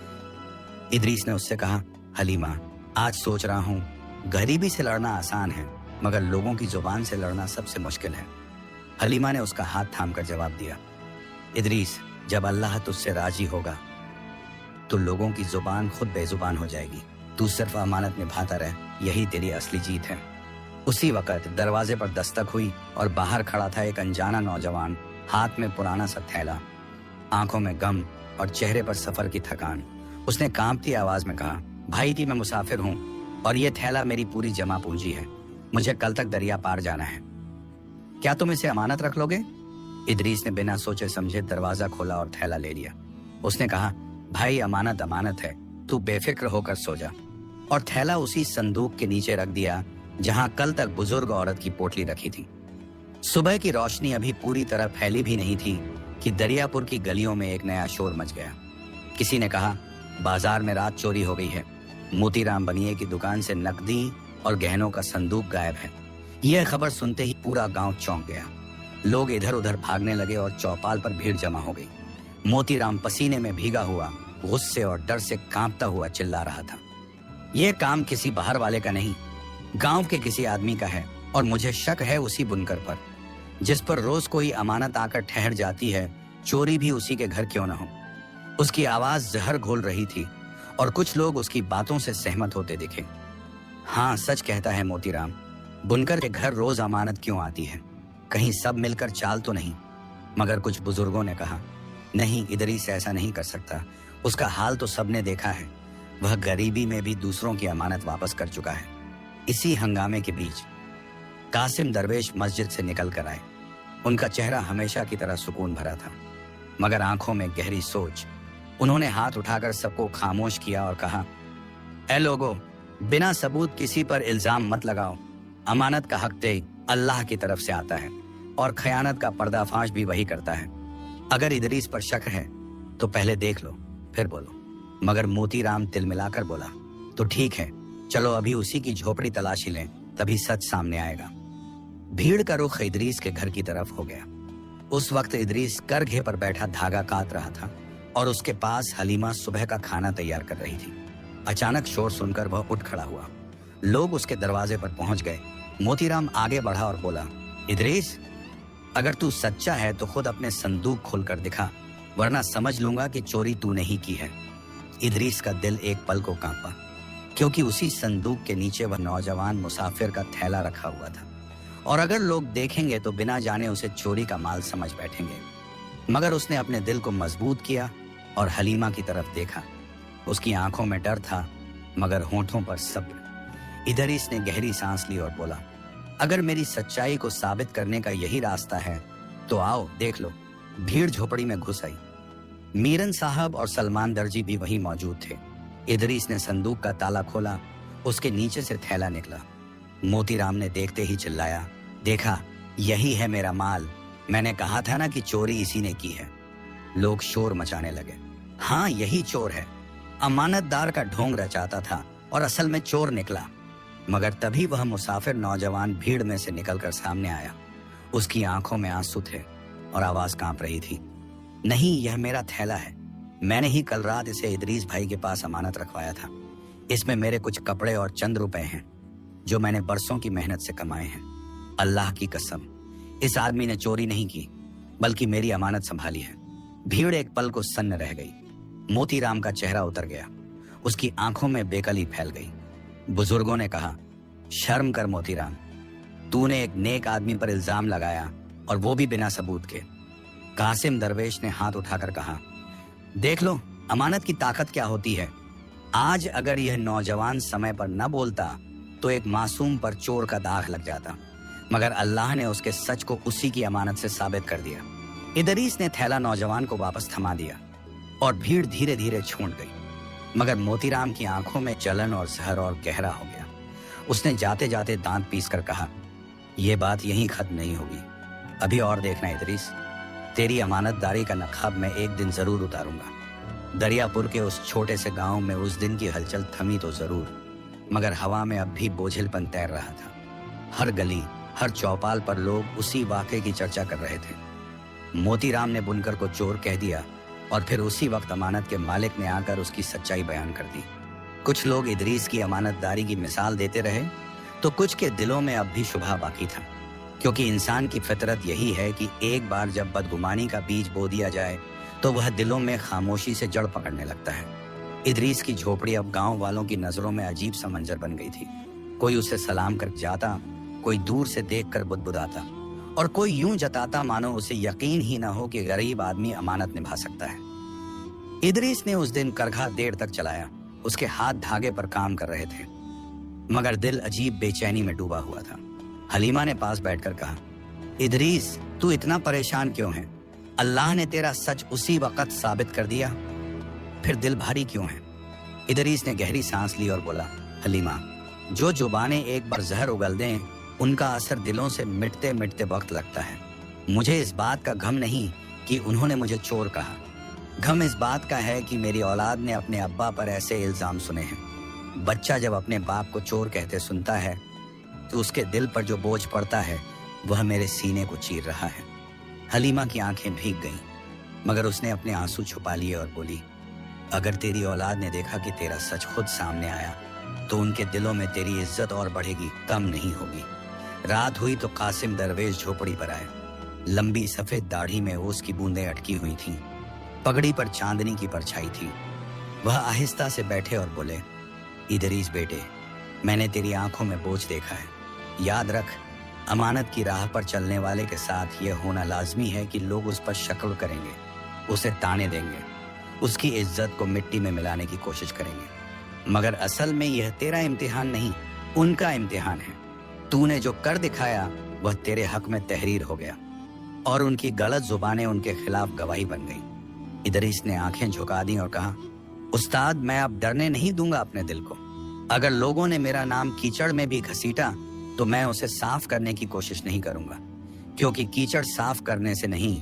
इदरीस ने उससे कहा, हलीमा, आज सोच रहा हूं, गरीबी से लड़ना आसान है, मगर लोगों की जुबान से लड़ना सबसे मुश्किल है। हलीमा ने उसका हाथ थामकर जवाब दिया, इदरीस, जब अल्लाह तुझसे राजी होगा तो लोगों की जुबान खुद बेजुबान हो जाएगी। तू सिर्फ अमानत निभाता रह, यही तेरी असली जीत है। उसी वक्त दरवाजे पर दस्तक हुई और बाहर खड़ा था एक अनजाना नौजवान, हाथ में पुराना सा थैला, आंखों में गम और चेहरे पर सफर की थकान। उसने कांपती आवाज में कहा, भाई जी, मैं मुसाफिर हूँ और ये थैला मेरी पूरी जमा पूंजी है। मुझे कल तक दरिया पार जाना है। क्या तुम इसे अमानत रख लोगे? इदरीस ने बिना सोचे समझे दरवाजा खोला और थैला ले लिया। उसने कहा, भाई, अमानत अमानत है, तू बेफिक्र होकर सो जा। और थैला उसी संदूक के नीचे रख दिया जहां कल तक बुजुर्ग औरत की पोटली रखी थी। सुबह की रोशनी अभी पूरी तरह फैली भी नहीं थी कि दरियापुर की गलियों में एक नया शोर मच गया। किसी ने कहा, बाजार में रात चोरी हो गई है। मोतीराम बनिए की दुकान से नकदी और गहनों का संदूक गायब है। यह खबर सुनते ही पूरा गांव चौंक गया। लोग इधर उधर भागने लगे और चौपाल पर भीड़ जमा हो गई। मोतीराम पसीने में भीगा हुआ, गुस्से और डर से कांपता हुआ चिल्ला रहा था, यह काम किसी बाहर वाले का नहीं, गांव के किसी आदमी का है, और मुझे शक है उसी बुनकर पर, जिस पर रोज कोई अमानत आकर ठहर जाती है। चोरी भी उसी के घर क्यों न हो। उसकी आवाज जहर घोल रही थी और कुछ लोग उसकी बातों से सहमत होते दिखे। हाँ, सच कहता है मोतीराम, बुनकर के घर रोज अमानत क्यों आती है? कहीं सब मिलकर चाल तो नहीं? मगर कुछ बुजुर्गों ने कहा, नहीं, इदरीस ऐसा नहीं कर सकता। उसका हाल तो सबने देखा है। वह गरीबी में भी दूसरों की अमानत वापस कर चुका है। इसी हंगामे के बीच कासिम दरवेश मस्जिद से निकल कर आए। उनका चेहरा हमेशा की तरह सुकून भरा था, मगर आंखों में गहरी सोच। उन्होंने हाथ उठाकर सबको खामोश किया और कहा, ऐ लोगों, बिना सबूत किसी पर इल्जाम मत लगाओ। अमानत का हक दे अल्लाह की तरफ से आता है और खयानत का पर्दाफाश भी वही करता है। अगर इदरीस पर शक है तो पहले देख लो फिर बोलो। मगर मोतीराम तिल मिलाकर बोला, तो ठीक है, चलो अभी उसी की झोपड़ी तलाशी लें, तभी सच सामने आएगा। भीड़ का रुख इदरीस के घर की तरफ हो गया। उस वक्त इदरीस करघे पर बैठा धागा काट रहा था और उसके पास हलीमा सुबह का खाना तैयार कर रही थी। अचानक शोर सुनकर वह उठ खड़ा हुआ। लोग उसके दरवाजे पर पहुंच गए। मोतीराम आगे बढ़ा और बोला, इदरीस, अगर तू सच्चा है तो खुद अपने संदूक खोलकर दिखा, वरना समझ लूंगा कि चोरी तूने ही की है। इदरीस का दिल एक पल को कांपा, क्योंकि उसी संदूक के नीचे वह नौजवान मुसाफिर का थैला रखा हुआ था, और अगर लोग देखेंगे तो बिना जाने उसे चोरी का माल समझ बैठेंगे। मगर उसने अपने दिल को मजबूत किया और हलीमा की तरफ देखा। उसकी आंखों में डर था, मगर होंठों पर सब्र। इदरीस ने गहरी सांस ली और बोला, अगर मेरी सच्चाई को साबित करने का यही रास्ता है तो आओ देख लो। भीड़ झोपड़ी में घुस आई। मीरन साहब और सलमान दर्जी भी वहीं मौजूद थे। इदरीस ने संदूक का ताला खोला, उसके नीचे से थैला निकला। मोतीराम ने देखते ही चिल्लाया, देखा, यही है मेरा माल। मैंने कहा था ना कि चोरी इसी ने की है। लोग शोर मचाने लगे, हाँ, यही चोर है। अमानतदार का ढोंग रचाता था और असल में चोर निकला। मगर तभी वह मुसाफिर नौजवान भीड़ में से निकलकर सामने आया। उसकी आंखों में आंसू थे और आवाज कांप रही थी, नहीं, यह मेरा थैला है। मैंने ही कल रात इसे इदरीस भाई के पास अमानत रखवाया था। इसमें मेरे कुछ कपड़े और चंद रुपए हैं जो मैंने बरसों की मेहनत से कमाए हैं। अल्लाह की कसम, इस आदमी ने चोरी नहीं की, बल्कि मेरी अमानत संभाली है। भीड़ एक पल को सन्न रह गई। मोतीराम का चेहरा उतर गया, उसकी आंखों में बेकली फैल गई। बुजुर्गों ने कहा, शर्म कर मोतीराम, तूने एक नेक आदमी पर इल्जाम लगाया और वो भी बिना सबूत के। कासिम दरवेश ने हाथ उठाकर कहा, देख लो अमानत की ताकत क्या होती है। आज अगर यह नौजवान समय पर न बोलता तो एक मासूम पर चोर का दाग लग जाता, मगर अल्लाह ने उसके सच को उसी की अमानत से साबित कर दिया। इदरीस ने थैला नौजवान को वापस थमा दिया और भीड़ धीरे धीरे छूट गई। मगर मोतीराम की आंखों में जलन और जहर और गहरा हो गया। उसने जाते जाते दांत पीसकर कहा, यह बात यहीं खत्म नहीं होगी, अभी और देखना इदरीस, तेरी अमानतदारी का नकाब मैं एक दिन जरूर उतारूंगा। दरियापुर के उस छोटे से गांव में उस दिन की हलचल थमी तो जरूर, मगर हवा में अब भी बोझिलपन तैर रहा था। हर गली, हर चौपाल पर लोग उसी वाक़े की चर्चा कर रहे थे। मोतीराम ने बुनकर को चोर कह दिया और फिर उसी वक्त अमानत के मालिक ने आकर उसकी सच्चाई बयान कर दी। कुछ लोग इदरीस की अमानतदारी की मिसाल देते रहे तो कुछ के दिलों में अब भी शुबहा बाकी था, क्योंकि इंसान की फितरत यही है कि एक बार जब बदगुमानी का बीज बो दिया जाए तो वह दिलों में खामोशी से जड़ पकड़ने लगता है। इदरीस की झोपड़ी अब गांव वालों की नजरों में अजीब सा मंजर बन गई थी। कोई उसे सलाम कर जाता, कोई दूर से देखकर बुदबुदाता और कोई यूं जताता मानो उसे यकीन ही न हो कि गरीब आदमी अमानत निभा सकता है। इदरीस ने उस दिन करघा देर तक चलाया। उसके हाथ धागे पर काम कर रहे थे, मगर दिल अजीब बेचैनी में डूबा हुआ था। हलीमा ने पास बैठकर कहा, इदरीस, तू इतना परेशान क्यों है? अल्लाह ने तेरा सच उसी वक्त साबित कर दिया, फिर दिल भारी क्यों है? इदरीस ने गहरी सांस ली और बोला, हलीमा, जो जुबानें एक बार जहर उगल दें उनका असर दिलों से मिटते मिटते वक्त लगता है। मुझे इस बात का गम नहीं कि उन्होंने मुझे चोर कहा, गम इस बात का है कि मेरी औलाद ने अपने अब्बा पर ऐसे इल्जाम सुने हैं। बच्चा जब अपने बाप को चोर कहते सुनता है तो उसके दिल पर जो बोझ पड़ता है वह मेरे सीने को चीर रहा है। हलीमा की आंखें भीग गईं, मगर उसने अपने आंसू छुपा लिए और बोली, अगर तेरी औलाद ने देखा कि तेरा सच खुद सामने आया तो उनके दिलों में तेरी इज्जत और बढ़ेगी, कम नहीं होगी। रात हुई तो कासिम दरवेश झोपड़ी पर आए। लंबी सफेद दाढ़ी में ओस की बूंदें अटकी हुई थीं। पगड़ी पर चांदनी की परछाई थी। वह आहिस्ता से बैठे और बोले, इदरीस बेटे, मैंने तेरी आंखों में बोझ देखा है। याद रख, अमानत की राह पर चलने वाले के साथ यह होना लाजमी है कि लोग उस पर शक्ल करेंगे, उसे ताने देंगे, उसकी इज्जत को मिट्टी में मिलाने की कोशिश करेंगे। मगर असल में यह तेरा इम्तिहान नहीं, उनका इम्तिहान है। तूने जो कर दिखाया वह तेरे हक में तहरीर हो गया और उनकी गलत जुबानें उनके खिलाफ गवाही बन गई। इदरीस ने आंखें झुका दी और कहा, उस्ताद, मैं अब डरने नहीं दूंगा अपने दिल को। अगर लोगों ने मेरा नाम कीचड़ में भी घसीटा तो मैं उसे साफ करने की कोशिश नहीं करूंगा, क्योंकि कीचड़ साफ करने से नहीं,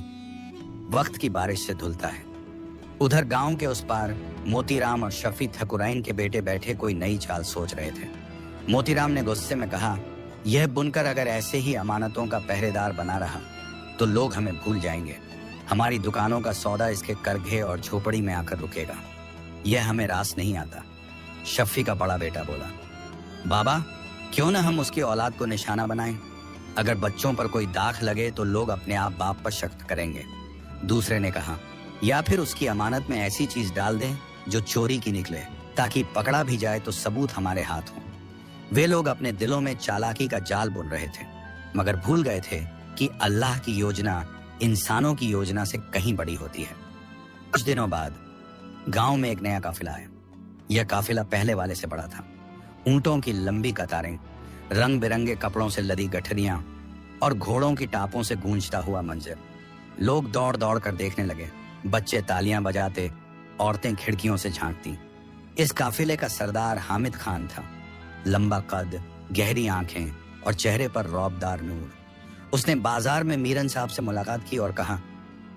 वक्त की बारिश से धुलता है। उधर गांव के उस पार मोतीराम और शफी ठकुराइन के बेटे बैठे कोई नई चाल सोच रहे थे। मोतीराम ने गुस्से में कहा, यह बुनकर अगर ऐसे ही अमानतों का पहरेदार बना रहा तो लोग हमें भूल जाएंगे। हमारी दुकानों का सौदा इसके करघे और झोपड़ी में आकर रुकेगा। यह हमें रास नहीं आता। शफी का बड़ा बेटा बोला, बाबा, क्यों ना हम उसकी औलाद को निशाना बनाएं? अगर बच्चों पर कोई दाग लगे तो लोग अपने आप बाप पर शक करेंगे। दूसरे ने कहा, या फिर उसकी अमानत में ऐसी चीज डाल दें जो चोरी की निकले, ताकि पकड़ा भी जाए तो सबूत हमारे हाथ हों। वे लोग अपने दिलों में चालाकी का जाल बुन रहे थे, मगर भूल गए थे कि अल्लाह की योजना इंसानों की योजना से कहीं बड़ी होती है। कुछ दिनों बाद गांव में एक नया काफिला आया। यह काफिला पहले वाले से बड़ा था। ऊंटों की लंबी कतारें, रंग बिरंगे कपड़ों से लदी गठरियां और घोड़ों की टापों से गूंजता हुआ मंजर। लोग दौड़ दौड़ कर देखने लगे। बच्चे तालियां बजाते, औरतें खिड़कियों से झांकती। इस काफिले का सरदार हामिद खान था। लंबा कद, गहरी आंखें और चेहरे पर रौबदार नूर। उसने बाजार में मीरन साहब से मुलाकात की और कहा,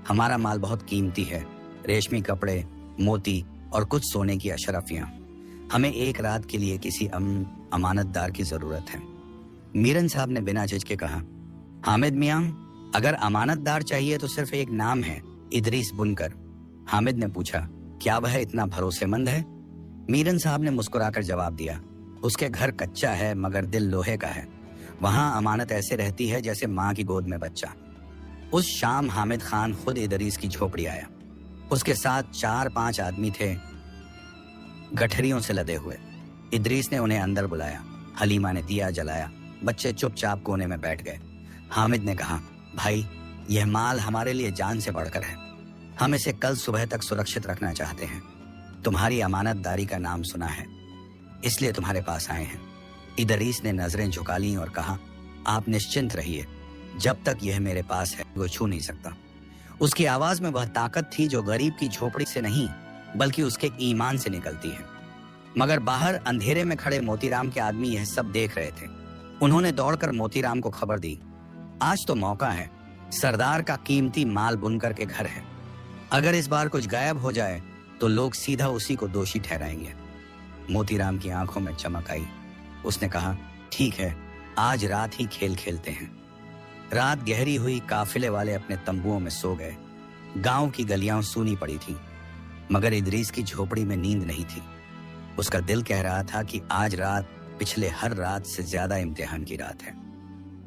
हमारा माल बहुत कीमती है, रेशमी कपड़े, मोती और कुछ सोने की अशरफियां। हमें एक रात के लिए किसी अमानतदार की जरूरत है। मीरन साहब ने बिना झिझके कहा, हामिद मियां, अगर अमानतदार चाहिए तो सिर्फ एक नाम है, इदरीस बुनकर। हामिद ने पूछा, क्या वह इतना भरोसेमंद है? मीरन साहब ने मुस्कुराकर जवाब दिया, उसके घर कच्चा है मगर दिल लोहे का है। वहां अमानत ऐसे रहती है जैसे माँ की गोद में बच्चा। उस शाम हामिद खान खुद इदरीस की झोपड़ी आया। उसके साथ 4-5 आदमी थे, गठरियों से लदे हुए। इदरीस ने उन्हें अंदर बुलाया। हलीमा ने दिया जलाया। बच्चे चुपचाप कोने में बैठ गए। हामिद ने कहा, भाई, यह माल हमारे लिए जान से बढ़कर है। हम इसे कल सुबह तक सुरक्षित रखना चाहते हैं। तुम्हारी अमानतदारी का नाम सुना है, इसलिए तुम्हारे पास आए हैं। इदरीस ने नजरें झुका लीं और कहा, आप निश्चिंत रहिए, जब तक यह मेरे पास है वो छू नहीं सकता। उसकी आवाज में वह ताकत थी जो गरीब की झोपड़ी से नहीं बल्कि उसके ईमान से निकलती है। मगर बाहर अंधेरे में खड़े मोतीराम के आदमी यह सब देख रहे थे। उन्होंने दौड़कर मोतीराम को खबर दी, आज तो मौका है, सरदार का कीमती माल बुनकर के घर है। अगर इस बार कुछ गायब हो जाए तो लोग सीधा उसी को दोषी ठहराएंगे। मोतीराम की आंखों में चमक आई। उसने कहा, ठीक है, आज रात ही खेल खेलते हैं। रात गहरी हुई। काफिले वाले अपने तंबुओं में सो गए। गांव की गलियां सूनी पड़ी थी, मगर इदरीस की झोपड़ी में नींद नहीं थी। उसका दिल कह रहा था कि आज रात पिछले हर रात से ज्यादा इम्तिहान की रात है।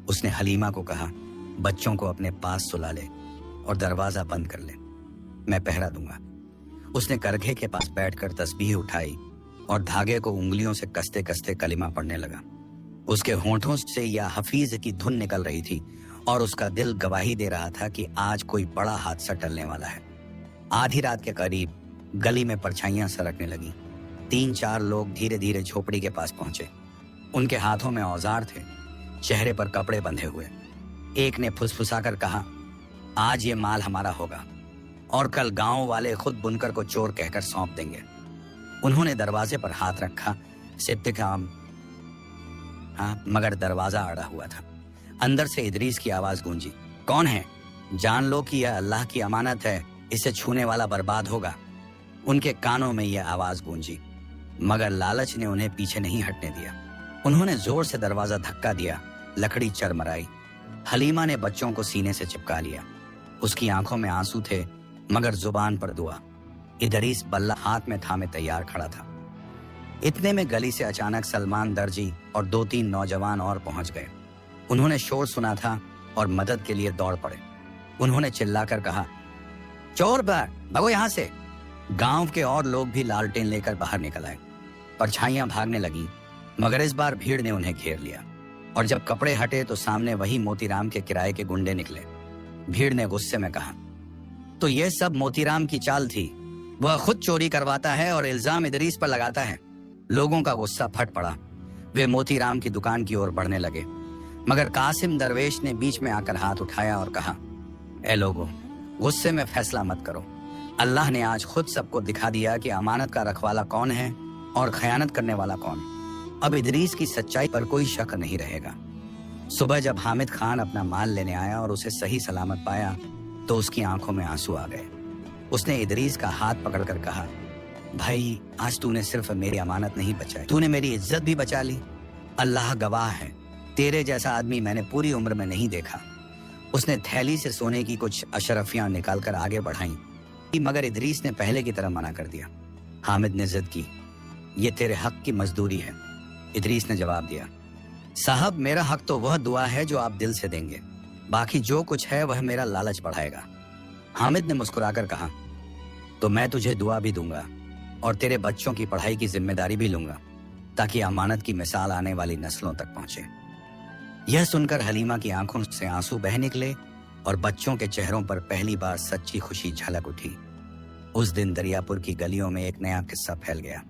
उसने हलीमा को कहा, बच्चों को अपने पास सुला ले और दरवाजा बंद कर ले, मैं पहरा दूंगा। उसने करघे के पास बैठकर तस्बीह उठाई और धागे को उंगलियों से कसते कसते कलिमा पढ़ने लगा। उसके होंठों से या हफीज की धुन निकल रही थी और उसका दिल गवाही दे रहा था कि आज कोई बड़ा हादसा टलने वाला है। आधी रात के करीब गली में परछाइयां सरकने लगी। 3-4 लोग धीरे धीरे झोपड़ी के पास पहुंचे। उनके हाथों में औजार थे, चेहरे पर कपड़े बंधे हुए। एक ने फुसफुसाकर कहा, आज ये माल हमारा होगा और कल गांव वाले खुद बुनकर को चोर कहकर सौंप देंगे। उन्होंने दरवाजे पर हाथ रखा, सिप्त काम, मगर दरवाजा अड़ा हुआ था। अंदर से इदरीस की आवाज गूंजी, कौन है? जान लो कि यह अल्लाह की अमानत है, इसे छूने वाला बर्बाद होगा। उनके कानों में यह आवाज गूंजी, मगर लालच ने उन्हें पीछे नहीं हटने दिया। उन्होंने जोर से दरवाजा धक्का दिया। लकड़ी चरमराई। हलीमा ने बच्चों को सीने से चिपका लिया। उसकी आंखों में आंसू थे, मगर जुबान पर दुआ। इदरीस बल्ला हाथ में थामे तैयार खड़ा था। इतने में गली से अचानक सलमान दर्जी और 2-3 नौजवान और पहुंच गए। उन्होंने शोर सुना था और मदद के लिए दौड़ पड़े। उन्होंने चिल्लाकर कहा, चोर भागो यहां से। गांव के और लोग भी लालटेन लेकर बाहर निकल आए। परछाइयां भागने लगी, मगर इस बार भीड़ ने उन्हें घेर लिया, और जब कपड़े हटे तो सामने वही मोतीराम के किराए के गुंडे निकले। भीड़ ने गुस्से में कहा, तो ये सब मोतीराम की चाल थी, वह खुद चोरी करवाता है और इल्जाम इदरीस पर लगाता है। लोगों का गुस्सा फट पड़ा। वे मोतीराम की दुकान की ओर बढ़ने लगे, मगर कासिम दरवेश ने बीच में आकर हाथ उठाया और कहा, ए लोगों, गुस्से में फैसला मत करो। अल्लाह ने आज खुद सबको दिखा दिया कि अमानत का रखवाला कौन है और खयानत करने वाला कौन। अब इदरीस की सच्चाई पर कोई शक नहीं रहेगा। सुबह जब हामिद खान अपना माल लेने आया और उसे सही सलामत पाया तो उसकी आंखों में आंसू आ गए। उसने इदरीस का हाथ पकड़कर कहा, भाई, आज तूने सिर्फ मेरी अमानत नहीं बचाई, तूने मेरी इज्जत भी बचा ली। अल्लाह गवाह है, तेरे जैसा आदमी मैंने पूरी उम्र में नहीं देखा। उसने थैली से सोने की कुछ अशरफियां निकालकर आगे बढ़ाई, मगर इदरीस ने पहले की तरह मना कर दिया। हामिद ने जिद की, ये तेरे हक की मजदूरी है। इदरीस ने जवाब दिया, साहब, मेरा हक तो वह दुआ है जो आप दिल से देंगे, बाकी जो कुछ है वह मेरा लालच बढ़ाएगा। हामिद ने मुस्कुराकर कहा, तो मैं तुझे दुआ भी दूंगा और तेरे बच्चों की पढ़ाई की जिम्मेदारी भी लूंगा, ताकि अमानत की मिसाल आने वाली नस्लों तक पहुंचे। यह सुनकर हलीमा की आंखों से आंसू बह निकले और बच्चों के चेहरों पर पहली बार सच्ची खुशी झलक उठी। उस दिन दरियापुर की गलियों में एक नया किस्सा फैल गया।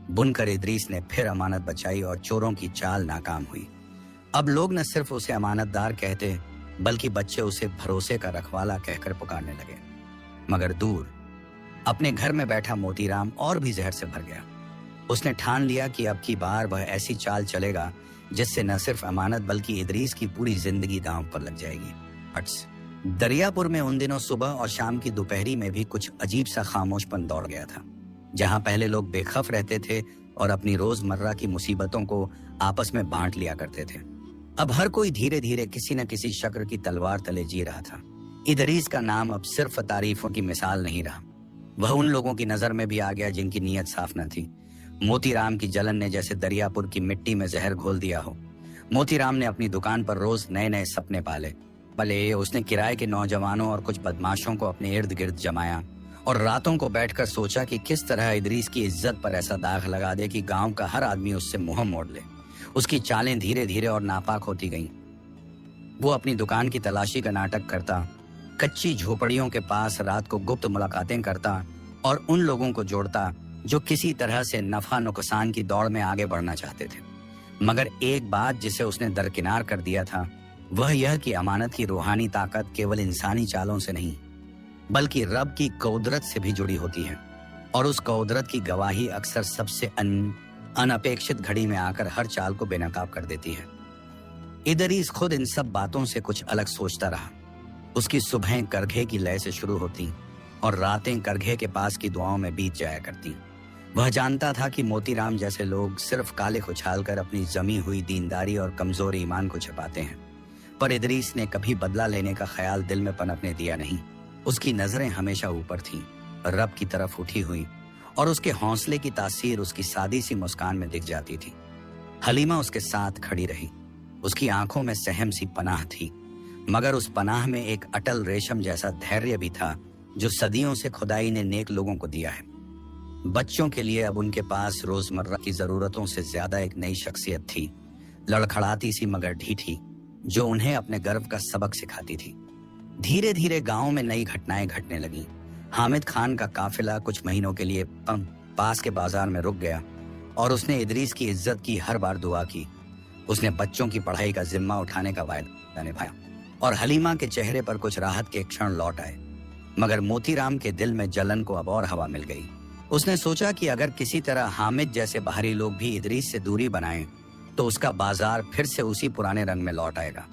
बुनकर इदरीस ने फिर अमानत बचाई और चोरों की चाल नाकाम हुई। अब लोग न सिर्फ उसे अमानतदार कहते, बल्कि बच्चे उसे भरोसे का रखवाला कहकर पुकारने लगे। मगर दूर अपने घर में बैठा मोतीराम और भी जहर से भर गया। उसने ठान लिया कि अब की बार वह ऐसी चाल चलेगा जिससे न सिर्फ अमानत बल्कि इदरीस की पूरी जिंदगी दांव पर लग जाएगी। दरियापुर में उन दिनों सुबह और शाम की दोपहरी में भी कुछ अजीब सा खामोशपन दौड़ गया था। जहां पहले लोग बेखौफ रहते थे और अपनी रोजमर्रा की मुसीबतों को आपस में बांट लिया करते थे, अब हर कोई धीरे धीरे किसी न किसी शक्र की तलवार तले जी रहा था। इदरीस का नाम अब सिर्फ तारीफों की मिसाल नहीं रहा, वह उन लोगों की नजर में भी आ गया जिनकी नीयत साफ न थी। मोतीराम की जलन ने जैसे दरियापुर की मिट्टी में जहर घोल दिया हो। मोतीराम ने अपनी दुकान पर रोज नए नए सपने पाले। उसने किराए के नौजवानों और कुछ बदमाशों को अपने इर्द गिर्द जमाया और रातों को बैठकर सोचा कि किस तरह इदरीस की इज्जत पर ऐसा दाग लगा दे कि गांव का हर आदमी उससे मुंह मोड़ ले। उसकी चालें धीरे धीरे और नापाक होती गईं। वो अपनी दुकान की तलाशी का नाटक करता, कच्ची झोपड़ियों के पास रात को गुप्त मुलाकातें करता और उन लोगों को जोड़ता जो किसी तरह से नफा नुकसान की दौड़ में आगे बढ़ना चाहते थे। मगर एक बात जिसे उसने दरकिनार कर दिया था, वह यह कि अमानत की रूहानी ताकत केवल इंसानी चालों से नहीं बल्कि रब की कुदरत से भी जुड़ी होती है, और उस कुदरत की गवाही अक्सर सबसे अनपेक्षित घड़ी में आकर हर चाल को बेनकाब कर देती है। इदरीस खुद इन सब बातों से कुछ अलग सोचता रहा। उसकी सुबहें करघे की लय से शुरू होती और रातें करघे के पास की दुआओं में बीत जाया करती। वह जानता था कि मोतीराम जैसे लोग सिर्फ कालिख उछालकर अपनी जमी हुई दीनदारी और कमजोर ईमान को छिपाते हैं, पर इदरीस ने कभी बदला लेने का ख्याल दिल में पनपने दिया नहीं। उसकी नजरें हमेशा ऊपर थीं, रब की तरफ उठी हुई, और उसके हौसले की तासीर उसकी सादी सी मुस्कान में दिख जाती थी। हलीमा उसके साथ खड़ी रही। उसकी आंखों में सहम सी पनाह थी, मगर उस पनाह में एक अटल रेशम जैसा धैर्य भी था जो सदियों से खुदाई ने नेक लोगों को दिया है। बच्चों के लिए अब उनके पास रोजमर्रा की जरूरतों से ज्यादा एक नई शख्सियत थी, लड़खड़ाती सी मगर ढीठी, जो उन्हें अपने गर्व का सबक सिखाती थी। धीरे धीरे गांव में नई घटनाएं घटने लगी। हामिद खान का काफिला कुछ महीनों के लिए पास के बाजार में रुक गया और उसने इदरीस की इज्जत की हर बार दुआ की। उसने बच्चों की पढ़ाई का जिम्मा उठाने का वायदा निभाया और हलीमा के चेहरे पर कुछ राहत के क्षण लौट आए। मगर मोतीराम के दिल में जलन को अब और हवा मिल गई। उसने सोचा कि अगर किसी तरह हामिद जैसे बाहरी लोग भी इदरीस से दूरी बनाएं तो उसका बाजार फिर से उसी पुराने रंग में लौट आएगा।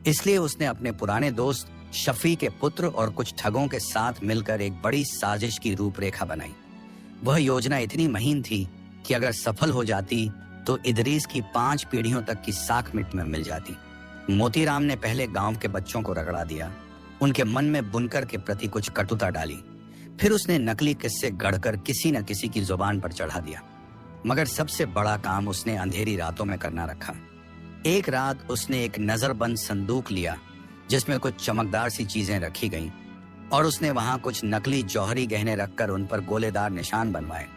इसलिए उसने अपने पुराने दोस्त शफी के पुत्र और कुछ ठगों के साथ मिलकर एक बड़ी साजिश की रूपरेखा बनाई। वह योजना इतनी महीन थी कि अगर सफल हो जाती तो इदरीस की 5 पीढ़ियों तक की साख मिट में मिल जाती। मोतीराम ने पहले गांव के बच्चों को रगड़ा दिया, उनके मन में बुनकर के प्रति कुछ कटुता डाली। फिर उसने नकली किस्से गढ़कर किसी न किसी की जुबान पर चढ़ा दिया। मगर सबसे बड़ा काम उसने अंधेरी रातों में करना रखा। एक रात उसने एक नजरबंद संदूक लिया जिसमें कुछ चमकदार सी चीजें रखी गईं और उसने वहां कुछ नकली जौहरी गहने रखकर उन पर गोलेदार निशान बनवाए,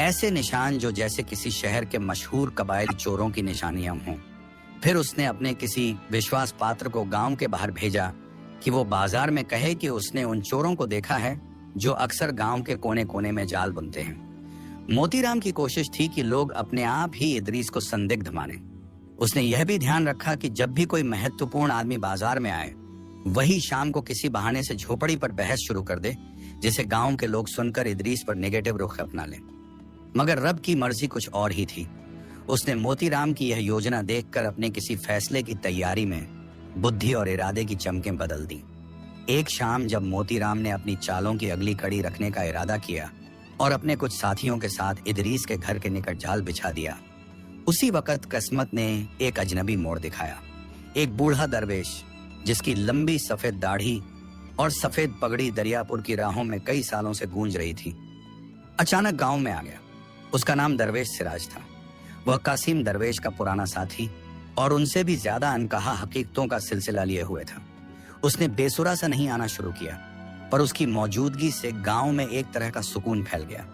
ऐसे निशान जो जैसे किसी शहर के मशहूर कबायली चोरों की निशानियां हों। फिर उसने अपने किसी विश्वास पात्र को गांव के बाहर भेजा कि वो बाजार में कहे कि उसने उन चोरों को देखा है जो अक्सर गांव के कोने कोने में जाल बुनते हैं। मोतीराम की कोशिश थी कि लोग अपने आप ही इदरीस को संदिग्ध माने। उसने यह भी ध्यान रखा कि जब भी कोई महत्वपूर्ण आदमी बाजार में आए, वही शाम को किसी बहाने से झोपड़ी पर बहस शुरू कर दे, जिसे गांव के लोग सुनकर इदरीस पर नेगेटिव रुख अपना लें। मगर रब की मर्जी कुछ और ही थी। उसने मोतीराम की यह योजना देखकर अपने किसी फैसले की तैयारी में बुद्धि और इरादे की चमकें बदल दी। एक शाम जब मोतीराम ने अपनी चालों की अगली कड़ी रखने का इरादा किया और अपने कुछ साथियों के साथ इदरीस के घर के निकट जाल बिछा दिया, उसी वक्त किस्मत ने एक अजनबी मोड़ दिखाया। एक बूढ़ा दरवेश जिसकी लंबी सफेद दाढ़ी और सफेद पगड़ी दरियापुर की राहों में कई सालों से गूंज रही थी, अचानक गांव में आ गया। उसका नाम दरवेश सिराज था। वह कासिम दरवेश का पुराना साथी और उनसे भी ज्यादा अनकहा हकीकतों का सिलसिला लिए हुए था। उसने बेसुरा सा नहीं आना शुरू किया, पर उसकी मौजूदगी से गांव में एक तरह का सुकून फैल गया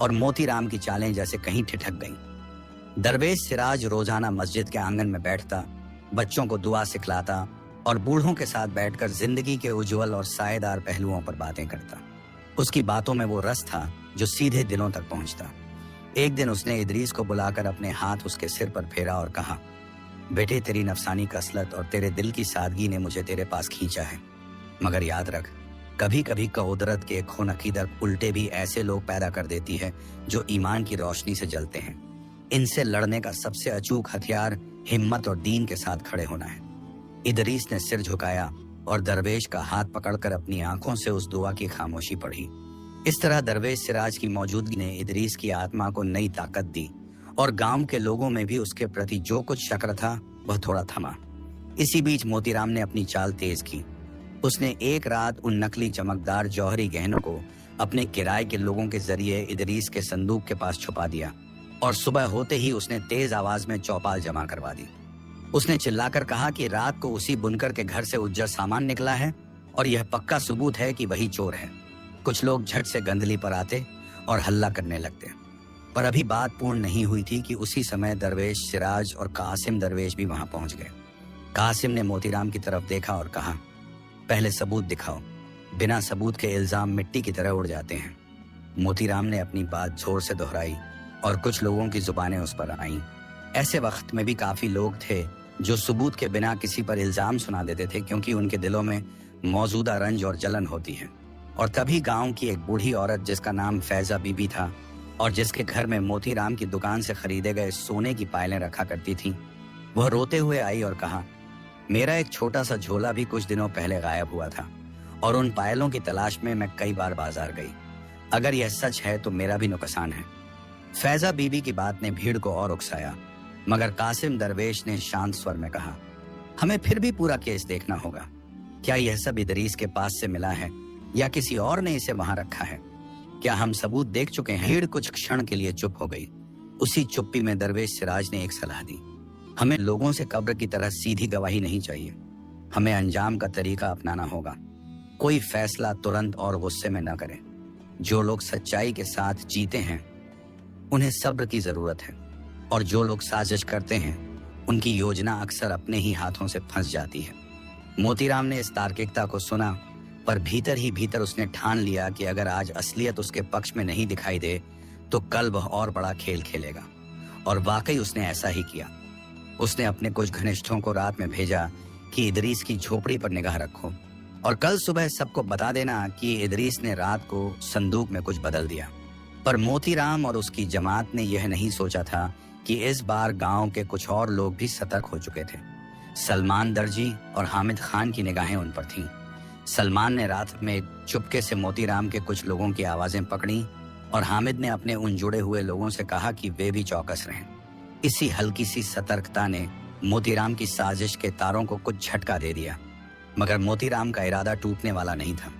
और मोतीराम की चालें जैसे कहीं ठिठक गईं। दरवेश सिराज रोजाना मस्जिद के आंगन में बैठता, बच्चों को दुआ सिखलाता और बूढ़ों के साथ बैठकर जिंदगी के उज्जवल और सायेदार पहलुओं पर बातें करता। उसकी बातों में वो रस था जो सीधे दिलों तक पहुंचता। एक दिन उसने इदरीस को बुलाकर अपने हाथ उसके सिर पर फेरा और कहा, बेटे, तेरी नफसानी कसलत और तेरे दिल की सादगी ने मुझे तेरे पास खींचा है, मगर याद रख, कभी कभी कुदरत के खून अकीदत उल्टे भी ऐसे लोग पैदा कर देती है जो ईमान की रोशनी से जलते हैं। इनसे लड़ने का सबसे अचूक हथियार हिम्मत और दीन के साथ खड़े होना है। इदरीस ने सिर झुकाया और दरवेश का हाथ पकड़कर अपनी आंखों से उस दुआ की खामोशी पढ़ी। इस तरह दरवेश सिराज की मौजूदगी ने इदरीस की आत्मा को नई ताकत दी और गांव के लोगों में भी उसके प्रति जो कुछ शक था वह थोड़ा थमा। इसी बीच मोतीराम ने अपनी चाल तेज की। उसने एक रात उन नकली चमकदार जौहरी गहनों को अपने किराए के लोगों के जरिए इदरीस के संदूक के पास छुपा दिया और सुबह होते ही उसने तेज आवाज में चौपाल जमा करवा दी। उसने चिल्लाकर कहा कि रात को उसी बुनकर के घर से उज्जर सामान निकला है और यह पक्का सबूत है कि वही चोर है। कुछ लोग झट से गंदली पर आते और हल्ला करने लगते, पर अभी बात पूर्ण नहीं हुई थी कि उसी समय दरवेश सिराज और कासिम दरवेश भी वहां पहुंच गए। कासिम ने मोतीराम की तरफ देखा और कहा, पहले सबूत दिखाओ, बिना सबूत के इल्जाम मिट्टी की तरह उड़ जाते हैं। मोतीराम ने अपनी बात जोर से दोहराई और कुछ लोगों की जुबानें उस पर आईं। ऐसे वक्त में भी काफी लोग थे जो सबूत के बिना किसी पर इल्जाम सुना देते थे, क्योंकि उनके दिलों में मौजूदा रंज और जलन होती है। और तभी गांव की एक बूढ़ी औरत जिसका नाम फैजा बीबी था और जिसके घर में मोतीराम की दुकान से खरीदे गए सोने की पायलें रखा करती थी, वह रोते हुए आई और कहा, मेरा एक छोटा सा झोला भी कुछ दिनों पहले गायब हुआ था और उन पायलों की तलाश में मैं कई बार बाजार गई। अगर यह सच है तो मेरा भी नुकसान है। फैजा बीबी की बात ने भीड़ को और उकसाया, मगर कासिम दरवेश ने शांत स्वर में कहा, हमें फिर भी पूरा केस देखना होगा। क्या यह सब इदरीस के पास से मिला है या किसी और ने इसे वहां रखा है? क्या हम सबूत देख चुके हैं? भीड़ कुछ क्षण के लिए चुप हो गई। उसी चुप्पी में दरवेश सिराज ने एक सलाह दी, हमें लोगों से कब्र की तरह सीधी गवाही नहीं चाहिए। हमें अंजाम का तरीका अपनाना होगा। कोई फैसला तुरंत और गुस्से में न करें। जो लोग सच्चाई के साथ जीते हैं उन्हें सब्र की जरूरत है, और जो लोग साजिश करते हैं उनकी योजना अक्सर अपने ही हाथों से फंस जाती है। मोतीराम ने इस तार्किकता को सुना, पर भीतर ही भीतर उसने ठान लिया कि अगर आज असलियत उसके पक्ष में नहीं दिखाई दे तो कल वह और बड़ा खेल खेलेगा। और वाकई उसने ऐसा ही किया। उसने अपने कुछ घनिष्ठों को रात में भेजा कि इदरीस की झोपड़ी पर निगाह रखो और कल सुबह सबको बता देना कि इदरीस ने रात को संदूक में कुछ बदल दिया। पर मोतीराम और उसकी जमात ने यह नहीं सोचा था कि इस बार गांव के कुछ और लोग भी सतर्क हो चुके थे। सलमान दर्जी और हामिद खान की निगाहें उन पर थीं। सलमान ने रात में चुपके से मोतीराम के कुछ लोगों की आवाजें पकड़ी और हामिद ने अपने उन जुड़े हुए लोगों से कहा कि वे भी चौकस रहें। इसी हल्की सी सतर्कता ने मोतीराम की साजिश के तारों को कुछ झटका दे दिया, मगर मोतीराम का इरादा टूटने वाला नहीं था।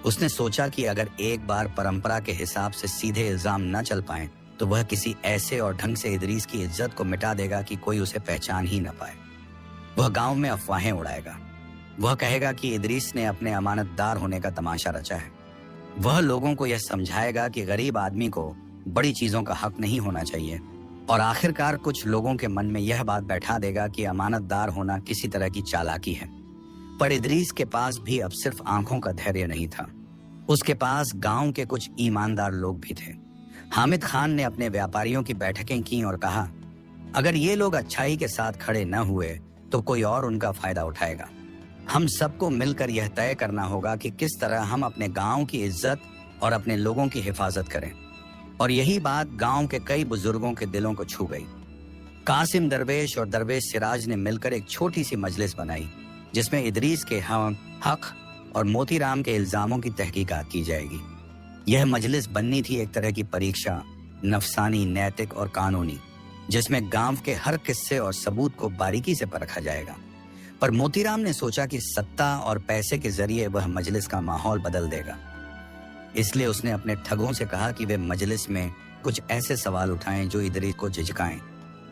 उसने सोचा कि अगर एक बार परंपरा के हिसाब से सीधे इल्जाम न चल पाए तो वह किसी ऐसे और ढंग से इदरीस की इज्जत को मिटा देगा कि कोई उसे पहचान ही न पाए। वह गांव में अफवाहें उड़ाएगा, वह कहेगा कि इदरीस ने अपने अमानतदार होने का तमाशा रचा है। वह लोगों को यह समझाएगा कि गरीब आदमी को बड़ी चीजों का हक नहीं होना चाहिए, और आखिरकार कुछ लोगों के मन में यह बात बैठा देगा कि अमानतदार होना किसी तरह की चालाकी है। पर इदरीस के पास भी अब सिर्फ आंखों का धैर्य नहीं था, उसके पास गांव के कुछ ईमानदार लोग भी थे। हामिद खान ने अपने व्यापारियों की बैठकें की और कहा, अगर ये लोग अच्छाई के साथ खड़े न हुए तो कोई और उनका फायदा उठाएगा। हम सबको मिलकर यह तय करना होगा कि किस तरह हम अपने गांव की इज्जत और अपने लोगों की हिफाजत करें। और यही बात गांव के कई बुजुर्गों के दिलों को छू गई। कासिम दरवेश और दरवेश सिराज ने मिलकर एक छोटी सी मजलिस बनाई, जिसमें इदरीस के हक और मोतीराम के इल्जामों की तहकीकात की जाएगी। यह मजलिस बननी थी एक तरह की परीक्षा, नफसानी, नैतिक और कानूनी, जिसमें गांव के हर किस्से और सबूत को बारीकी से परखा जाएगा। पर मोतीराम ने सोचा कि सत्ता और पैसे के जरिए वह मजलिस का माहौल बदल देगा, इसलिए उसने अपने ठगों से कहा कि वे मजलिस में कुछ ऐसे सवाल उठाएं जो इदरीस को झिझकाएं,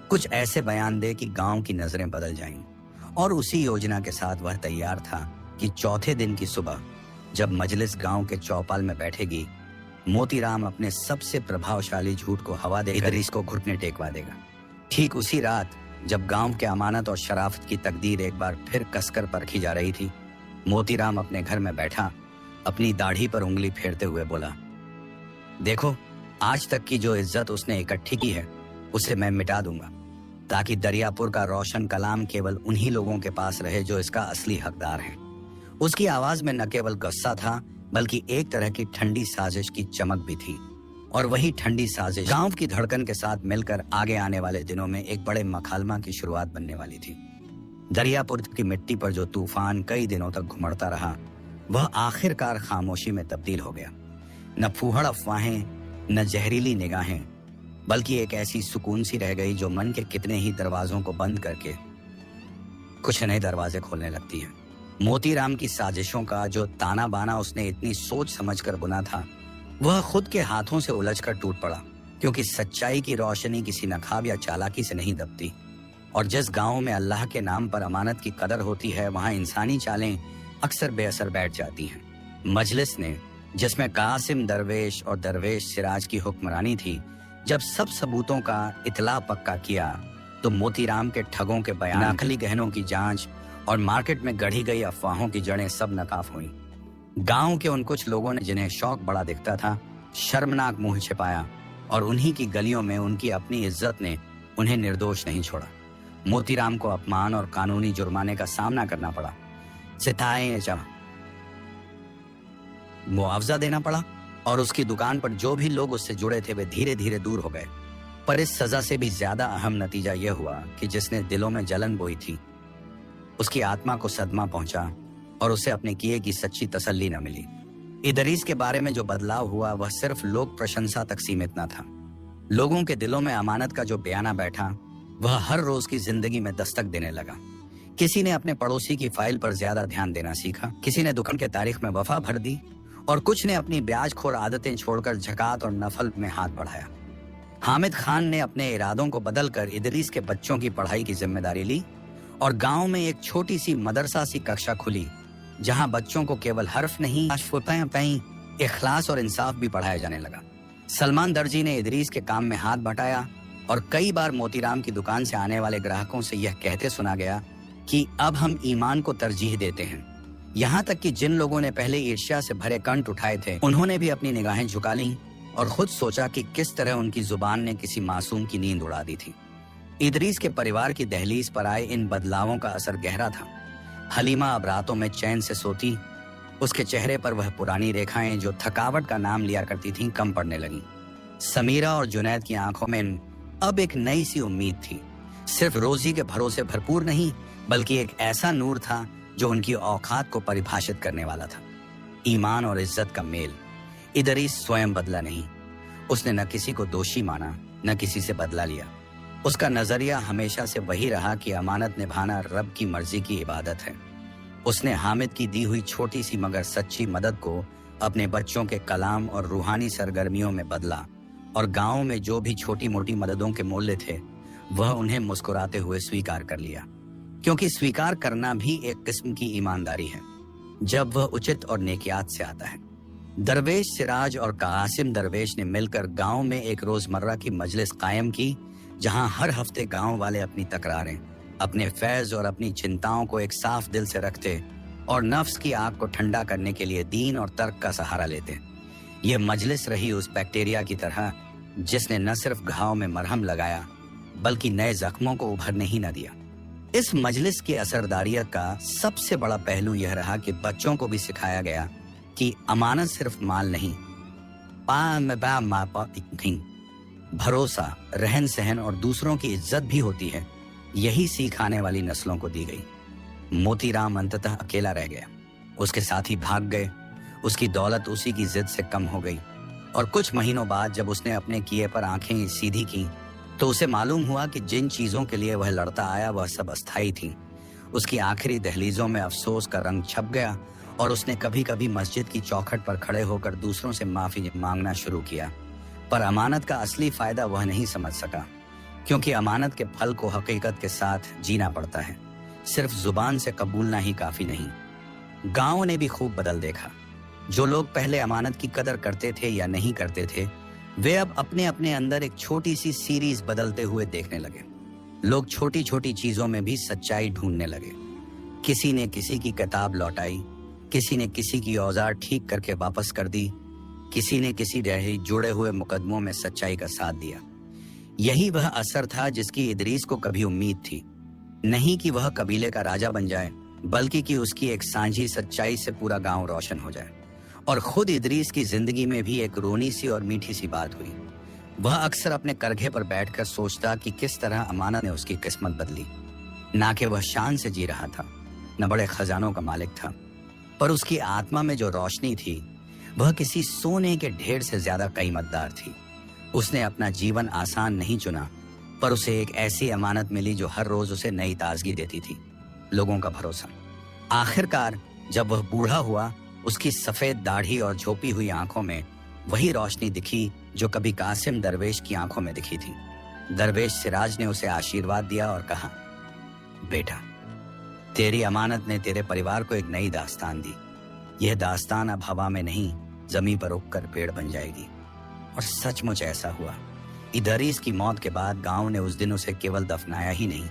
कुछ ऐसे बयान दे कि गांव की नजरें बदल जाएं। और उसी योजना के साथ वह तैयार था कि चौथे दिन की सुबह जब मजलिस गांव के चौपाल में बैठेगी, मोतीराम अपने सबसे प्रभावशाली झूठ को हवा देकर इदरीस को घुटने टेकवा देगा। ठीक उसी रात जब गांव के अमानत और शराफत की तकदीर एक बार फिर कसकर परखी जा रही थी, मोतीराम अपने घर में बैठा अपनी दाढ़ी पर उंगली फेरते हुए बोला, देखो, आज तक की जो इज्जत उसने इकट्ठी की है उसे मैं मिटा दूंगा, ताकि दरियापुर का रोशन कलाम केवल उन्हीं लोगों के पास रहे जो इसका असली हकदार हैं। उसकी आवाज में न केवल गुस्सा था, बल्कि एक तरह की ठंडी साजिश की चमक भी थी। और वही ठंडी साजिश गांव की धड़कन के साथ मिलकर आगे आने वाले दिनों में एक बड़े मखालमा की शुरुआत बनने वाली थी। दरियापुर की मिट्टी पर जो तूफान कई दिनों तक घुमड़ता रहा, वह आखिरकार खामोशी में तब्दील हो गया। न फूहड़ अफवाहें, न जहरीली निगाहें, बल्कि एक ऐसी सुकून सी रह गई जो मन के कितने ही दरवाजों को बंद करके कुछ नए दरवाजे खोलने लगती है। मोतीराम की साजिशों का जो ताना बाना उसने इतनी सोच समझकर बुना था, वह खुद के हाथों से उलझकर टूट पड़ा, क्योंकि सच्चाई की रोशनी किसी नखाब या चालाकी से नहीं दबती। और जिस गांव में अल्लाह के नाम पर अमानत की कदर होती है, वहां इंसानी चालें अक्सर बेअसर बैठ जाती हैं। मजलिस ने, जिसमें कासिम दरवेश और दरवेश सिराज की हुक्मरानी थी, जब सब सबूतों का इतला पक्का किया तो मोतीराम के ठगों के बयान, नकली गहनों की जांच और मार्केट में गढ़ी गई अफवाहों की जड़ें सब नकाफ हुई। गांव के उन कुछ लोगों ने जिन्हें शौक बड़ा दिखता था, शर्मनाक मुंह छिपाया, और उन्हीं की गलियों में उनकी अपनी इज्जत ने उन्हें निर्दोष नहीं छोड़ा। मोतीराम को अपमान और कानूनी जुर्माने का सामना करना पड़ा, सिताएं मुआवजा देना पड़ा, और उसकी दुकान पर जो भी लोग उससे जुड़े थे वे धीरे धीरे दूर हो गए। पर इस सजा से भी ज्यादा अहम नतीजा यह हुआ कि जिसने दिलों में जलन बोई थी, उसकी आत्मा को सदमा पहुंचा और उसे अपने किए की सच्ची तसल्ली न मिली। इदरीस के बारे में जो बदलाव हुआ वह सिर्फ लोक प्रशंसा तक सीमित न था। लोगों के दिलों में अमानत का जो बयाना बैठा, वह हर रोज की जिंदगी में दस्तक देने लगा। किसी ने अपने पड़ोसी की फाइल पर ज्यादा ध्यान देना सीखा, किसी ने दुकान के तारीख में वफा भर दी, और कुछ ने अपनी ब्याजखोर आदतें छोड़कर ज़कात और नफल में हाथ बढ़ाया। हामिद खान ने अपने इरादों को बदलकर इदरीस के बच्चों की पढ़ाई की जिम्मेदारी ली, और गांव में एक छोटी सी मदरसा सी कक्षा खुली, जहां बच्चों को केवल हर्फ नहीं, इखलास और इंसाफ भी पढ़ाया जाने लगा। सलमान दर्जी ने इदरीस के काम में हाथ बटाया, और कई बार मोतीराम की दुकान से आने वाले ग्राहकों से यह कहते सुना गया कि अब हम ईमान को तरजीह देते हैं। यहाँ तक कि जिन लोगों ने पहले ईर्ष्या से भरे कंठ उठाए थे, उन्होंने भी अपनी निगाहें झुका लीं और खुद सोचा कि किस तरह उनकी जुबान ने किसी मासूम की नींद उड़ा दी थी। इदरीस के परिवार की दहलीज पर आए इन बदलावों का असर गहरा था। हलीमा अब रातों में चैन से सोती, उसके चेहरे पर वह पुरानी रेखाएं जो थकावट का नाम लिया करती थीं कम पड़ने लगीं। समीरा और जुनैद की आंखों में अब एक नई सी उम्मीद थी, सिर्फ रोजी के भरोसे भरपूर नहीं, बल्कि एक ऐसा नूर था जो उनकी औकात को परिभाषित करने वाला था। ईमान और इज्जत का मेल। इदरीस स्वयं बदला नहीं, उसने न किसी को दोषी माना, न किसी से बदला लिया। उसका नजरिया हमेशा से वही रहा कि अमानत निभाना रब की मर्जी की इबादत है। उसने हामिद की दी हुई छोटी सी मगर सच्ची मदद को अपने बच्चों के कलाम और रूहानी सरगर्मियों में बदला, और गांव में जो भी छोटी मोटी मददों के मूल्य थे, वह उन्हें मुस्कुराते हुए स्वीकार कर लिया, क्योंकि स्वीकार करना भी एक किस्म की ईमानदारी है जब वह उचित और नेकियात से आता है। दरवेश सिराज और कासिम दरवेश ने मिलकर गांव में एक रोजमर्रा की मजलिस कायम की, जहां हर हफ्ते गांव वाले अपनी तकरारें, अपने फैज और अपनी चिंताओं को एक साफ दिल से रखते और नफ्स की आग को ठंडा करने के लिए दीन और तर्क का सहारा लेते। ये मजलिस रही उस बैक्टीरिया की तरह जिसने न सिर्फ घाव में मरहम लगाया बल्कि नए जख्मों को उभरने ही न दिया। इस मजलिस की असरदारियत का सबसे बड़ा पहलू यह रहा कि बच्चों को भी सिखाया गया कि अमानत सिर्फ माल नहीं, भरोसा, रहन सहन और दूसरों की इज्जत भी होती है। यही सीख आने वाली नस्लों को दी गई। मोतीराम अंततः अकेला रह गया। उसके साथी भाग गए। उसकी दौलत उसी की जिद से कम हो गई और कुछ महीनों बाद जब उसने अपने किए पर आंखें सीधी की तो उसे मालूम हुआ कि जिन चीजों के लिए वह लड़ता आया वह सब अस्थायी थी। उसकी आखिरी दहलीजों में अफसोस का रंग छप गया और उसने कभी कभी मस्जिद की चौखट पर खड़े होकर दूसरों से माफी मांगना शुरू किया। पर अमानत का असली फायदा वह नहीं समझ सका, क्योंकि अमानत के फल को हकीकत के साथ जीना पड़ता है, सिर्फ जुबान से कबूलना ही काफी नहीं। गांव ने भी खूब बदल देखा। जो लोग पहले अमानत की कदर करते थे या नहीं करते थे, वे अब अपने अपने अंदर एक छोटी सी सीरीज बदलते हुए देखने लगे। लोग छोटी छोटी चीजों में भी सच्चाई ढूंढने लगे। किसी ने किसी की किताब लौटाई, किसी ने किसी की औजार ठीक करके वापस कर दी, किसी ने किसी रहे जुड़े हुए मुकदमों में सच्चाई का साथ दिया। यही वह असर था जिसकी इदरीस को कभी उम्मीद थी, नहीं कि वह कबीले का राजा बन जाए, बल्कि कि उसकी एक सांझी सच्चाई से पूरा गांव रोशन हो जाए। और खुद इदरीस की जिंदगी में भी एक रोनी सी और मीठी सी बात हुई। वह अक्सर अपने करघे पर बैठकर सोचता कि किस तरह अमानत ने उसकी किस्मत बदली। ना कि वह शान से जी रहा था, न बड़े खजानों का मालिक था, पर उसकी आत्मा में जो रोशनी थी वह किसी सोने के ढेर से ज्यादा कीमतदार थी। उसने अपना जीवन आसान नहीं चुना, पर उसे एक ऐसी अमानत मिली जो हर रोज उसे नई ताजगी देती थी, लोगों का भरोसा। आखिरकार जब वह बूढ़ा हुआ, उसकी सफेद दाढ़ी और झोपी हुई आंखों में वही रोशनी दिखी जो कभी कासिम दरवेश की आंखों में दिखी थी। दरवेश सिराज ने उसे आशीर्वाद दिया और कहा, बेटा, तेरी अमानत ने तेरे परिवार को एक नई दास्तान दी। यह दास्तान अब हवा में नहीं, जमीन पर उगकर पेड़ बन जाएगी। और सचमुच ऐसा हुआ। इदरीस की मौत के बाद गांव ने उस दिन उसे केवल दफनाया ही नहीं,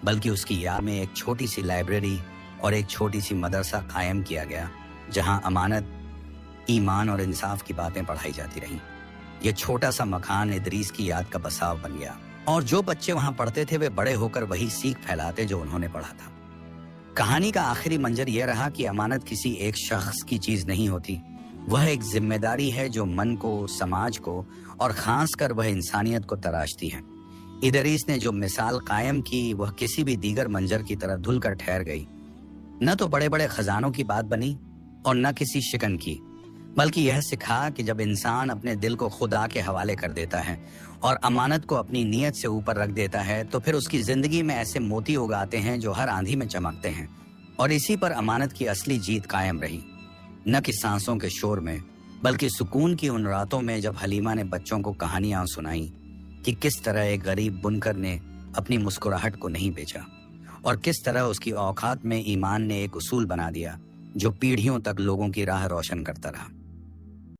बल्कि उसकी याद में एक छोटी सी लाइब्रेरी और एक छोटी सी मदरसा कायम किया गया, जहां अमानत, ईमान और इंसाफ की बातें पढ़ाई जाती रहीं। यह छोटा सा मकान इदरीस की याद का बसाव बन गया, और जो बच्चे वहां पढ़ते थे वे बड़े होकर वही सीख फैलाते जो उन्होंने पढ़ा था। कहानी का आखिरी मंजर यह रहा कि अमानत किसी एक शख्स की चीज नहीं होती, वह एक जिम्मेदारी है जो मन को, समाज को और खासकर वह इंसानियत को तराशती है। इदरीस ने जो मिसाल कायम की वह किसी भी दीगर मंजर की तरह धुल कर ठहर गई। न तो बड़े बड़े खजानों की बात बनी और न किसी शिकन की, बल्कि यह सिखा कि जब इंसान अपने दिल को खुदा के हवाले कर देता है और अमानत को अपनी नीयत से ऊपर रख देता है, तो फिर उसकी जिंदगी में ऐसे मोती उगाते हैं जो हर आंधी में चमकते हैं। और इसी पर अमानत की असली जीत कायम रही, न कि सांसों के शोर में, बल्कि सुकून की उन रातों में जब हलीमा ने बच्चों को कहानियां सुनाई कि किस तरह एक गरीब बुनकर ने अपनी मुस्कुराहट को नहीं बेचा और किस तरह उसकी औकात में ईमान ने एक उसूल बना दिया जो पीढ़ियों तक लोगों की राह रोशन करता रहा।